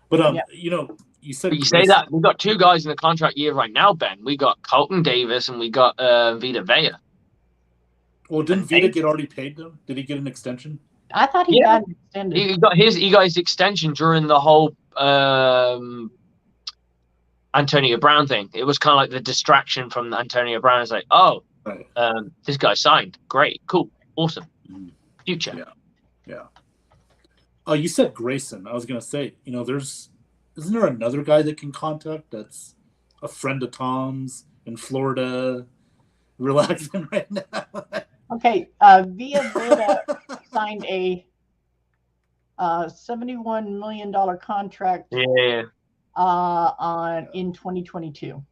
[SPEAKER 4] But you said
[SPEAKER 1] you say that we got 2 guys in the contract year right now, Ben. We got Colton Davis and we got Vita Vea.
[SPEAKER 4] Well, didn't Vita get already paid though? Did he get an extension?
[SPEAKER 2] I thought he got extended.
[SPEAKER 1] He got his extension during the whole Antonio Brown thing. It was kind of like the distraction from Antonio Brown. It's like, this guy signed. Great, cool, awesome. Future.
[SPEAKER 4] Yeah. Oh, you said Grayson. I was gonna say, isn't there another guy that can contact that's a friend of Tom's in Florida, relaxing right now?
[SPEAKER 2] Okay, Vita signed a $71 million contract.
[SPEAKER 1] Yeah.
[SPEAKER 2] In 2022.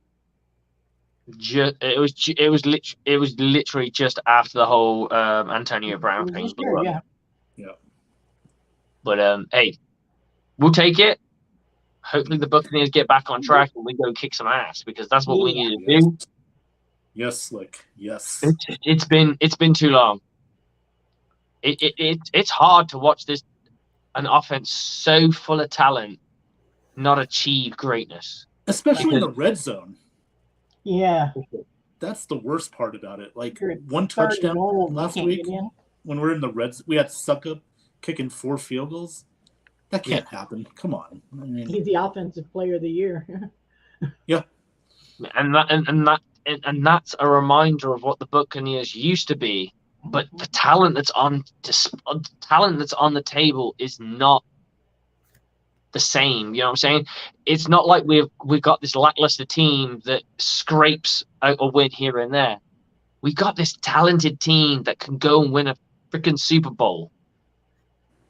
[SPEAKER 1] It was literally just after the whole Antonio Brown thing.
[SPEAKER 2] Yeah.
[SPEAKER 1] But hey, we'll take it. Hopefully the Buccaneers get back on track and we go kick some ass, because that's what we need to do.
[SPEAKER 4] Yes, Slick. Yes.
[SPEAKER 1] It's been too long. It's hard to watch an offense so full of talent not achieve greatness,
[SPEAKER 4] especially in the red zone.
[SPEAKER 2] Yeah,
[SPEAKER 4] that's the worst part about it. Like one touchdown last week when we're in the red zone, we had Suckup kicking 4 field goals. That can't happen. Come on. I mean,
[SPEAKER 2] he's the offensive player of the year.
[SPEAKER 4] Yeah,
[SPEAKER 1] and that's a reminder of what the Buccaneers used to be. But the talent that's on the table is not the same. You know what I'm saying? It's not like we've got this lackluster team that scrapes out a win here and there. We got this talented team that can go and win a freaking Super Bowl.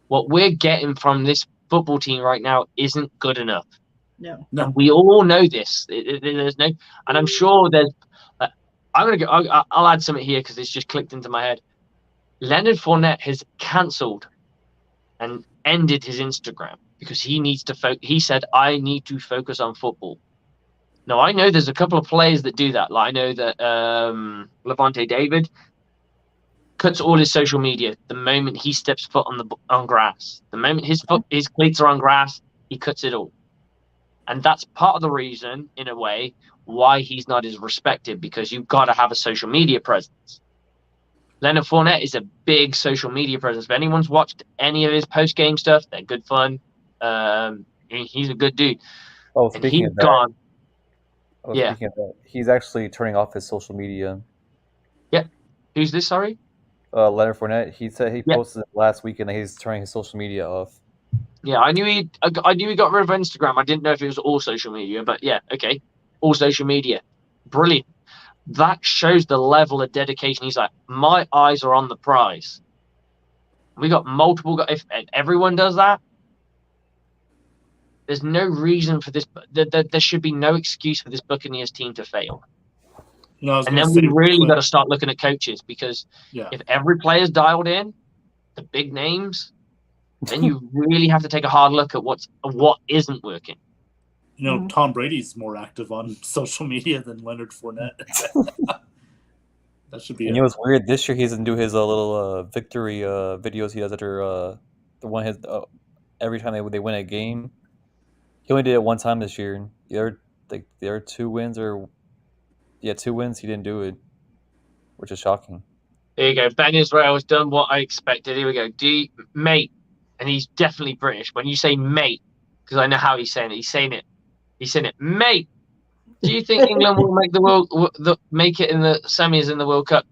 [SPEAKER 1] What we're getting from this football team right now isn't good enough.
[SPEAKER 2] No.
[SPEAKER 1] And we all know this. There's no, and I'm sure there's. I'll add something here because it's just clicked into my head. Leonard Fournette has cancelled and ended his Instagram because he needs to he said, I need to focus on football. Now, I know there's a couple of players that do that. Like, I know that Levante David cuts all his social media the moment he steps foot on grass. The moment his cleats are on grass, he cuts it all. And that's part of the reason, in a way, why he's not as respected, because you've got to have a social media presence. Leonard Fournette is a big social media presence. If anyone's watched any of his post-game stuff, they're good fun. He's a good dude.
[SPEAKER 3] Oh,
[SPEAKER 1] And
[SPEAKER 3] speaking
[SPEAKER 1] he's
[SPEAKER 3] of that,
[SPEAKER 1] gone.
[SPEAKER 3] oh,
[SPEAKER 1] Yeah.
[SPEAKER 3] speaking of that, he's actually turning off his social media.
[SPEAKER 1] Yeah. Who's this? Sorry.
[SPEAKER 3] Leonard Fournette. He said he
[SPEAKER 1] Yeah.
[SPEAKER 3] posted it last week, and he's turning his social media off.
[SPEAKER 1] Yeah, I knew he got rid of Instagram. I didn't know if it was all social media, but yeah, okay, all social media, brilliant. That shows the level of dedication. He's like, my eyes are on the prize. We got multiple. If everyone does that, there's no reason for this. There should be no excuse for this Buccaneers team to fail. And then we really got to start looking at coaches, because if every player's dialed in, the big names, then you really have to take a hard look at what isn't working.
[SPEAKER 4] Tom Brady's more active on social media than Leonard Fournette. That should be.
[SPEAKER 3] And you know what's weird? This year he doesn't do his little victory videos he does after every time they win a game. He only did it one time this year. The other 2 wins 2 wins. He didn't do it, which is shocking.
[SPEAKER 1] There you go. Ben Israel has done what I expected. Here we go. Mate, and he's definitely British. When you say mate, because I know how he's saying it. He's saying it, mate. Do you think England will make it in the semis in the World Cup?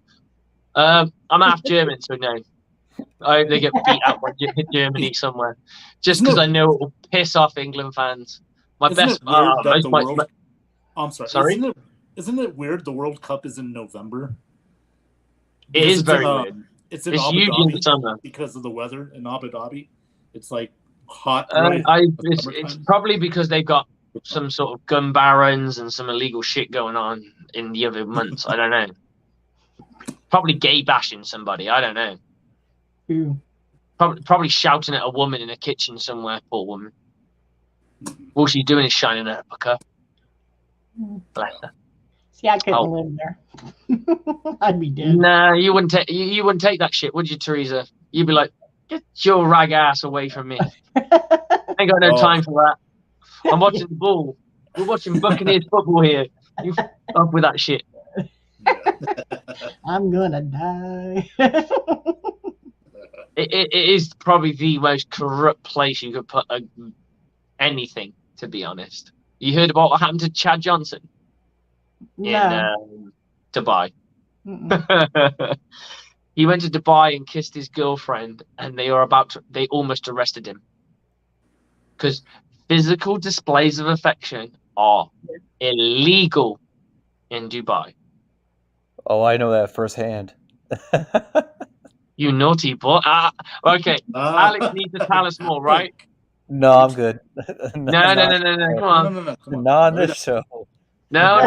[SPEAKER 1] I'm half German, so no. I hope they get beat out by Germany somewhere, just because I know it will piss off England fans. I'm sorry.
[SPEAKER 4] Sorry. Isn't it weird? The World Cup is in November.
[SPEAKER 1] It is very weird.
[SPEAKER 4] It's in Abu
[SPEAKER 1] usually
[SPEAKER 4] Dhabi
[SPEAKER 1] in the summer
[SPEAKER 4] because of the weather in Abu Dhabi. It's like hot.
[SPEAKER 1] It's probably because they've got some sort of gun barons and some illegal shit going on in the other months. I don't know. Probably gay bashing somebody. I don't know.
[SPEAKER 2] Who?
[SPEAKER 1] Probably shouting at a woman in a kitchen somewhere. Poor woman. All she's doing is shining her up a cup. Bless her.
[SPEAKER 2] See, I couldn't live there. I'd be dead.
[SPEAKER 1] Nah, you wouldn't take that shit, would you, Teresa? You'd be like, get your rag ass away from me. I ain't got no time for that. I'm watching the ball. We're watching Buccaneers football here. You up with that shit.
[SPEAKER 2] I'm gonna die.
[SPEAKER 1] It is probably the most corrupt place you could put anything, to be honest. You heard about what happened to Chad Johnson in Dubai? He went to Dubai and kissed his girlfriend, and they almost arrested him because physical displays of affection are illegal in Dubai.
[SPEAKER 3] Oh, I know that firsthand.
[SPEAKER 1] You naughty boy. Okay, Alex needs to tell us more, right?
[SPEAKER 3] No, I'm good.
[SPEAKER 1] No. Come on.
[SPEAKER 4] No.
[SPEAKER 3] Not on this show.
[SPEAKER 1] No.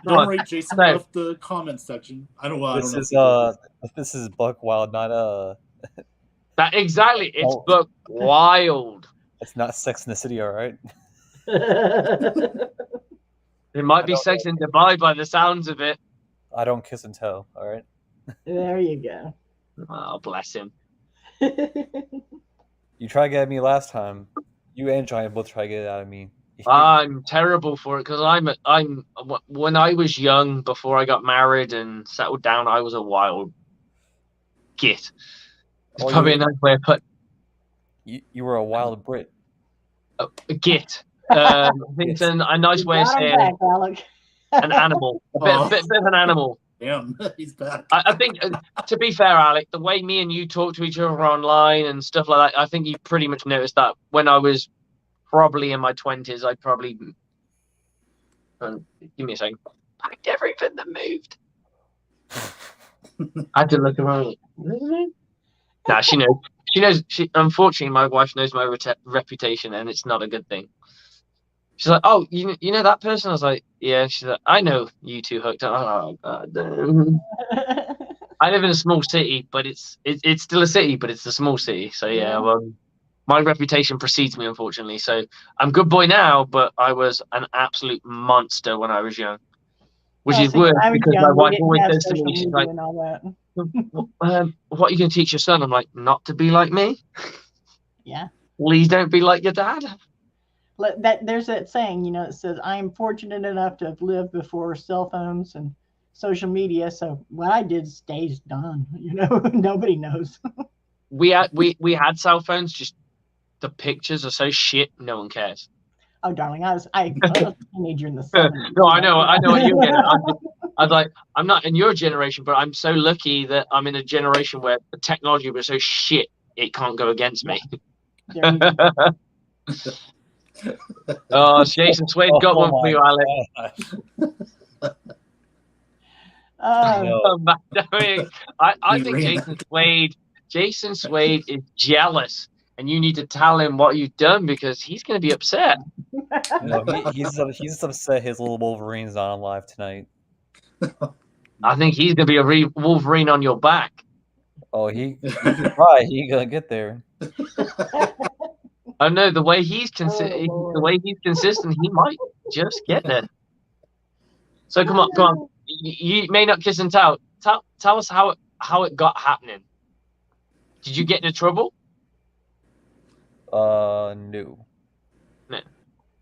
[SPEAKER 4] Don't rate Jason left the comment section.
[SPEAKER 3] This is Buc Wild, not
[SPEAKER 1] That exactly. It's Buc Wild.
[SPEAKER 3] It's not Sex in the City, all right?
[SPEAKER 1] It might be Sex in Dubai by the sounds of it.
[SPEAKER 3] I don't kiss and tell, all right?
[SPEAKER 2] There you go.
[SPEAKER 1] Oh, bless him.
[SPEAKER 3] You tried to get at me last time. You and Giant both tried to get it out of me.
[SPEAKER 1] I'm terrible for it because when I was young, before I got married and settled down, I was a wild git. It's probably a nice way of put.
[SPEAKER 3] You were a wild Brit.
[SPEAKER 1] A git. I think it's a nice way of saying an animal. A bit of an animal.
[SPEAKER 4] Damn, he's back.
[SPEAKER 1] I think, to be fair, Alec, the way me and you talk to each other online and stuff like that, I think you pretty much noticed that when I was probably in my 20s, I probably... give me a second. Packed everything that moved. I had to look around. Nah, she knows. Unfortunately, my wife knows my reputation, and it's not a good thing. She's like, oh, you know that person? I was like, yeah. She's like, I know you two hooked up. Oh, God. I live in a small city, but it's still a city, but it's a small city. So, yeah, my reputation precedes me, unfortunately. So I'm a good boy now, but I was an absolute monster when I was young. Which is worse because my wife always says to me, she's like, what are you going to teach your son? I'm like, not to be like me.
[SPEAKER 2] Yeah.
[SPEAKER 1] Please don't be like your dad.
[SPEAKER 2] There's that saying, it says, I am fortunate enough to have lived before cell phones and social media. So what I did stays done. Nobody knows.
[SPEAKER 1] We had cell phones. Just the pictures are so shit. No one cares.
[SPEAKER 2] Oh, darling, I was a teenager in the 70s.
[SPEAKER 1] No, I know what you're getting at. I was like, I'm not in your generation, but I'm so lucky that I'm in a generation where the technology was so shit it can't go against me.
[SPEAKER 2] There you go.
[SPEAKER 1] Oh, Jason Swade's got one for you, Alex. I think Jason Swade is jealous, and you need to tell him what you've done because he's going to be upset.
[SPEAKER 3] He's upset his little Wolverine's not alive tonight.
[SPEAKER 1] I think he's going to be a Wolverine on your back.
[SPEAKER 3] Oh, he can try. He ain't gonna get there.
[SPEAKER 1] I know the way he's consistent. He might just get there. So come on. You may not kiss and tell. Tell us how it got happening. Did you get into trouble?
[SPEAKER 3] No.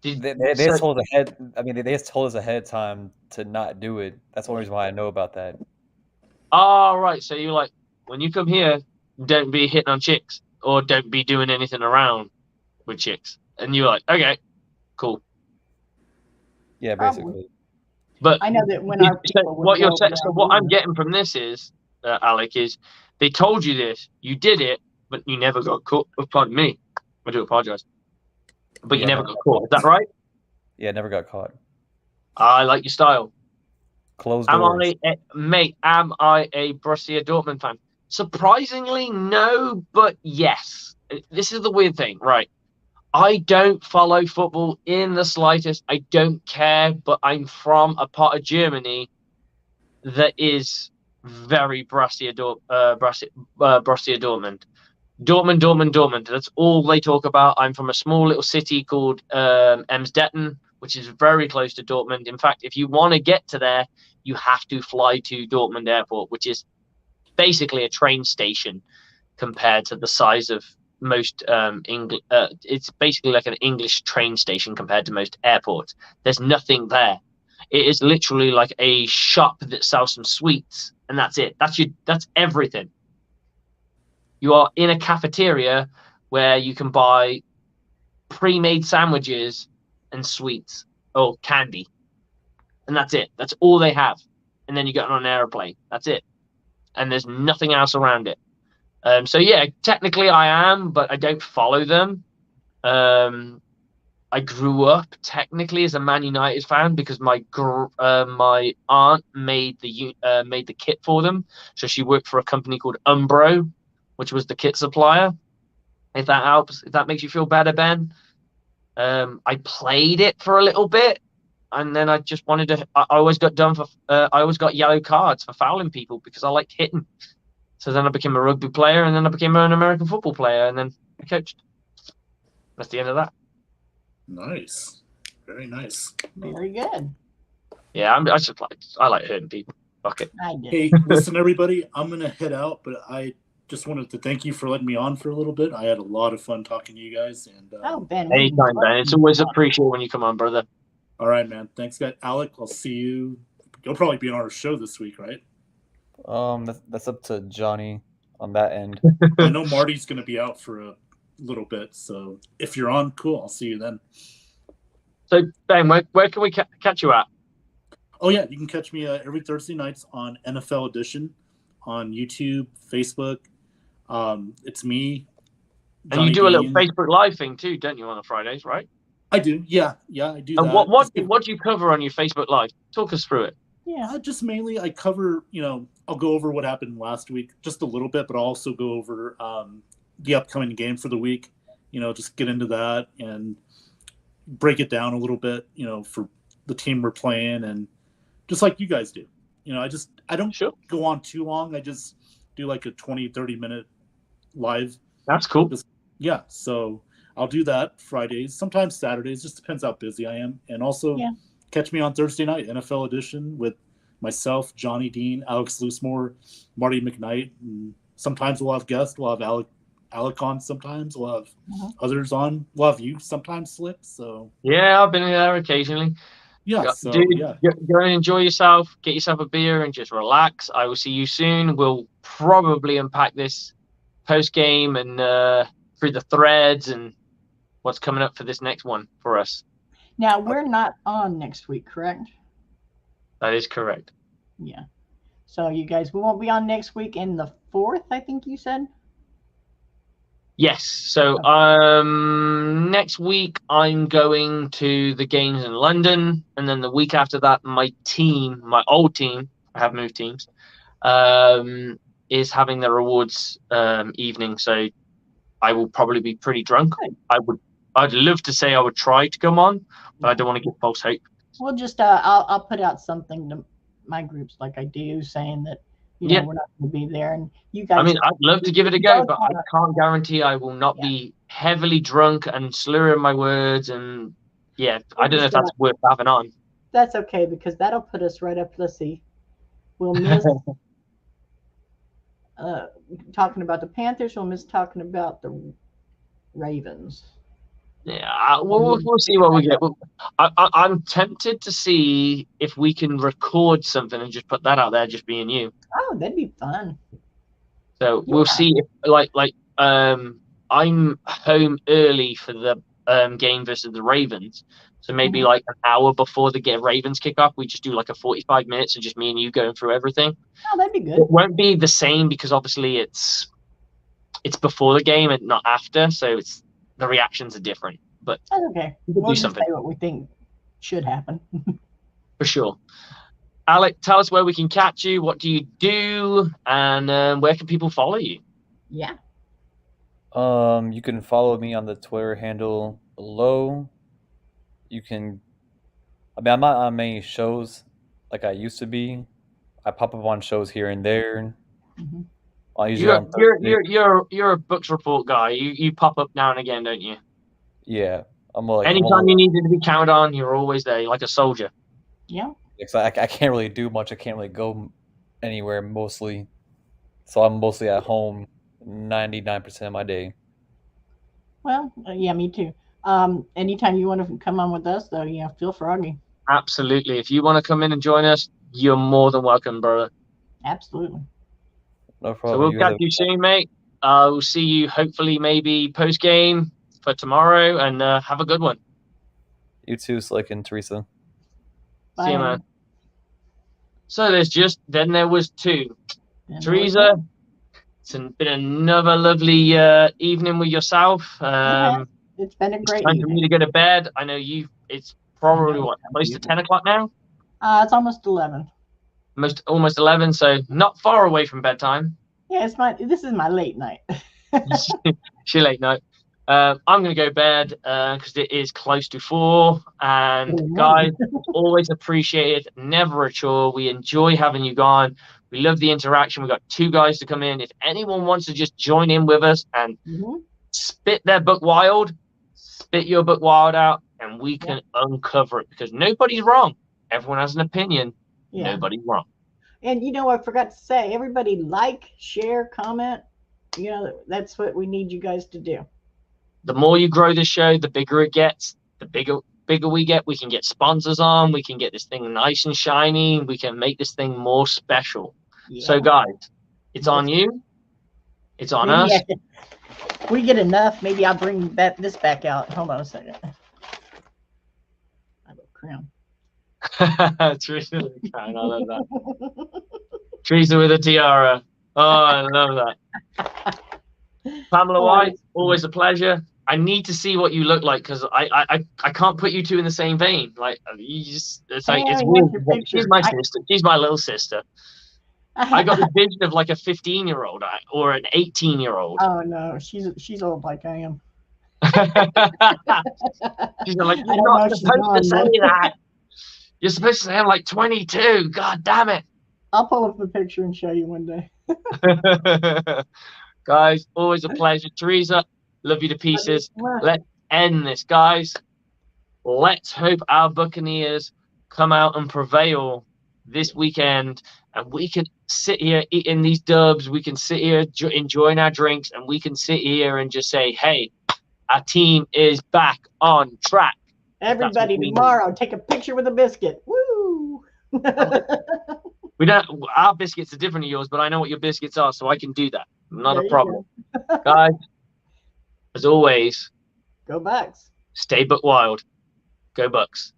[SPEAKER 3] They just told us ahead. I mean, they just told us ahead of time to not do it. That's the only reason why I know about that.
[SPEAKER 1] Oh, right. So you're like, when you come here, don't be hitting on chicks or don't be doing anything around with chicks. And you're like, okay, cool.
[SPEAKER 3] Yeah, basically.
[SPEAKER 1] But
[SPEAKER 2] I know that when our
[SPEAKER 1] what I'm getting from this is, Alec, is they told you this, you did it, but you never got caught. Oh, pardon me, I do apologize. But you never got caught. Is that right?
[SPEAKER 3] Yeah, never got caught.
[SPEAKER 1] I like your style.
[SPEAKER 3] Closed doors.
[SPEAKER 1] Am I a Borussia Dortmund fan? Surprisingly, no, but yes. This is the weird thing, right? I don't follow football in the slightest. I don't care, but I'm from a part of Germany that is very Borussia Dortmund. Dortmund. That's all they talk about. I'm from a small little city called Emsdetten, which is very close to Dortmund. In fact, if you want to get to there, you have to fly to Dortmund Airport, which is basically a train station compared to the size of most it's basically like an English train station compared to most airports. There's nothing there. It is literally like a shop that sells some sweets, and that's it. That's everything. You are in a cafeteria where you can buy pre-made sandwiches and sweets or candy, and that's it. That's all they have. And then you get on an airplane. That's it. And there's nothing else around it. So yeah, technically I am, but I don't follow them. I grew up technically as a Man United fan because my aunt made the kit for them. So she worked for a company called Umbro, which was the kit supplier. If that helps, if that makes you feel better, Ben. I played it for a little bit, and then I just wanted to. I always got yellow cards for fouling people because I liked hitting. So then I became a rugby player, and then I became an American football player, and then I coached. That's the end of that.
[SPEAKER 4] Nice, very nice,
[SPEAKER 2] very good.
[SPEAKER 1] Yeah, I like hurting people. Fuck it.
[SPEAKER 2] I did.
[SPEAKER 4] Hey, listen, everybody, I'm gonna head out, but I just wanted to thank you for letting me on for a little bit. I had a lot of fun talking to you guys. And
[SPEAKER 2] Ben,
[SPEAKER 1] anytime, Ben. It's always appreciated when you come on, brother.
[SPEAKER 4] All right, man. Thanks, guys. Alec, I'll see you. You'll probably be on our show this week, right?
[SPEAKER 3] That's up to Johnny on that end.
[SPEAKER 4] I know Marty's going to be out for a little bit, so if you're on, cool. I'll see you then.
[SPEAKER 1] So, Ben, where can we catch you at?
[SPEAKER 4] Oh, yeah. You can catch me every Thursday nights on NFL Edition on YouTube, Facebook. It's me.
[SPEAKER 1] Johnny and you do a little Facebook Live thing too, don't you, on the Fridays, right?
[SPEAKER 4] I do. Yeah, I do.
[SPEAKER 1] And
[SPEAKER 4] that.
[SPEAKER 1] What do you cover on your Facebook Live? Talk us through it.
[SPEAKER 4] Yeah, just mainly I cover, I'll go over what happened last week just a little bit, but I'll also go over the upcoming game for the week, just get into that and break it down a little bit, for the team we're playing and just like you guys do. I don't go on too long. I just do like a 20, 30-minute live.
[SPEAKER 1] That's cool.
[SPEAKER 4] Yeah, so I'll do that Fridays, sometimes Saturdays, just depends how busy I am. And also catch me on Thursday night, NFL Edition, with myself, Johnny Dean, Alex Loosemore, Marty McKnight. And sometimes we'll have guests. We'll have Alec on sometimes. We'll have others on. We'll have you sometimes, Slick. So
[SPEAKER 1] yeah, I've been there occasionally.
[SPEAKER 4] Yeah. So
[SPEAKER 1] Dude,
[SPEAKER 4] yeah.
[SPEAKER 1] go and enjoy yourself. Get yourself a beer and just relax. I will see you soon. We'll probably unpack this post game and through the threads and what's coming up for this next one for us.
[SPEAKER 2] Now we're not on next week, correct?
[SPEAKER 1] That is correct.
[SPEAKER 2] Yeah. So you guys, we won't be on next week in the 4th, I think you said.
[SPEAKER 1] Yes. So next week I'm going to the games in London, and then the week after that, my old team, I have moved teams, is having their awards evening. So I will probably be pretty drunk. I'd love to say I would try to come on, but I don't want to give false hope.
[SPEAKER 2] We'll just I'll put out something to my groups like I do, saying that we're not going to be there, and you guys.
[SPEAKER 1] I mean, I'd love to give it a go, but I can't guarantee I will not be heavily drunk and slurring my words, and I don't know if that's worth having on.
[SPEAKER 2] That's okay, because that'll put us right up. Let's see, we'll miss talking about the Panthers. We'll miss talking about the Ravens.
[SPEAKER 1] Yeah, we'll see what we get. I'm tempted to see if we can record something and just put that out there, just being you.
[SPEAKER 2] Oh, that'd be fun.
[SPEAKER 1] So we'll see if I'm home early for the game versus the Ravens. So maybe like an hour before the Ravens kick off, we just do like a 45 minutes and just me and you going through everything.
[SPEAKER 2] Oh, that'd be good.
[SPEAKER 1] It won't be the same because obviously it's before the game and not after, so the reactions are different. But
[SPEAKER 2] that's okay. We'll just say what we think should happen.
[SPEAKER 1] For sure. Alec, tell us where we can catch you. What do you do? And where can people follow you?
[SPEAKER 2] Yeah.
[SPEAKER 3] You can follow me on the Twitter handle below. I'm not on many shows like I used to be. I pop up on shows here and there.
[SPEAKER 2] Mm-hmm.
[SPEAKER 1] You're a Bucs report guy. You pop up now and again, don't you?
[SPEAKER 3] Yeah.
[SPEAKER 1] Anytime you needed to be counted on, you're always there, like a soldier.
[SPEAKER 2] Yeah.
[SPEAKER 3] I can't really do much. I can't really go anywhere mostly. So I'm mostly at home 99% of my day.
[SPEAKER 2] Well, yeah, me too. Anytime you want to come on with us, though, feel froggy.
[SPEAKER 1] Absolutely. If you want to come in and join us, you're more than welcome, brother.
[SPEAKER 2] Absolutely.
[SPEAKER 3] No problem.
[SPEAKER 1] So we'll catch you soon, mate. We'll see you hopefully maybe post-game for tomorrow, and have a good one.
[SPEAKER 3] You too, Slick and Teresa.
[SPEAKER 2] Bye.
[SPEAKER 1] See you, man. So there was two. Teresa, it's been another lovely evening with yourself.
[SPEAKER 2] It's been a great
[SPEAKER 1] time for me to go to bed. I know it's probably close to 10 o'clock now?
[SPEAKER 2] It's almost 11.
[SPEAKER 1] Almost 11, so not far away from bedtime.
[SPEAKER 2] Yeah, this is my late night.
[SPEAKER 1] She late night. I'm going to go to bed because it is close to 4. And guys, always appreciated. Never a chore. We enjoy having you gone. We love the interaction. We've got 2 guys to come in. If anyone wants to just join in with us and spit their Buc Wild, spit your Buc Wild out, and we can uncover it, because nobody's wrong. Everyone has an opinion. Yeah. Nobody's wrong.
[SPEAKER 2] And I forgot to say, everybody like, share, comment. That's what we need you guys to do.
[SPEAKER 1] The more you grow this show, the bigger it gets. The bigger we get, we can get sponsors on. We can get this thing nice and shiny. We can make this thing more special. Yeah. So, guys, it's on you. It's on us.
[SPEAKER 2] We get enough. Maybe I'll bring this back out. Hold on a second. I have a crown.
[SPEAKER 1] Teresa with a crown. I love that. Teresa with a tiara. Oh, I love that. Pamela White, always a pleasure. I need to see what you look like, because I can't put you two in the same vein. Like, it's weird. She's my sister. She's my little sister. I got the vision of like a 15-year-old or an 18-year-old.
[SPEAKER 2] Oh no, she's old like I am.
[SPEAKER 1] She's like, you're not supposed to say that. You're supposed to say I'm like 22. God damn it.
[SPEAKER 2] I'll pull up the picture and show you one day.
[SPEAKER 1] Guys, always a pleasure. Teresa, love you to pieces. Let's end this, guys. Let's hope our Buccaneers come out and prevail this weekend, and we can sit here eating these dubs. We can sit here enjoying our drinks, and we can sit here and just say, hey, our team is back on track.
[SPEAKER 2] Everybody
[SPEAKER 1] we need.
[SPEAKER 2] tomorrow, take a picture with a biscuit. Woo!
[SPEAKER 1] We don't. Our biscuits are different to yours, but I know what your biscuits are, so I can do that. Not
[SPEAKER 2] There
[SPEAKER 1] a
[SPEAKER 2] you
[SPEAKER 1] problem, guys. As always,
[SPEAKER 2] Go Bucs.
[SPEAKER 1] stay Buc Wild. Go Bucs.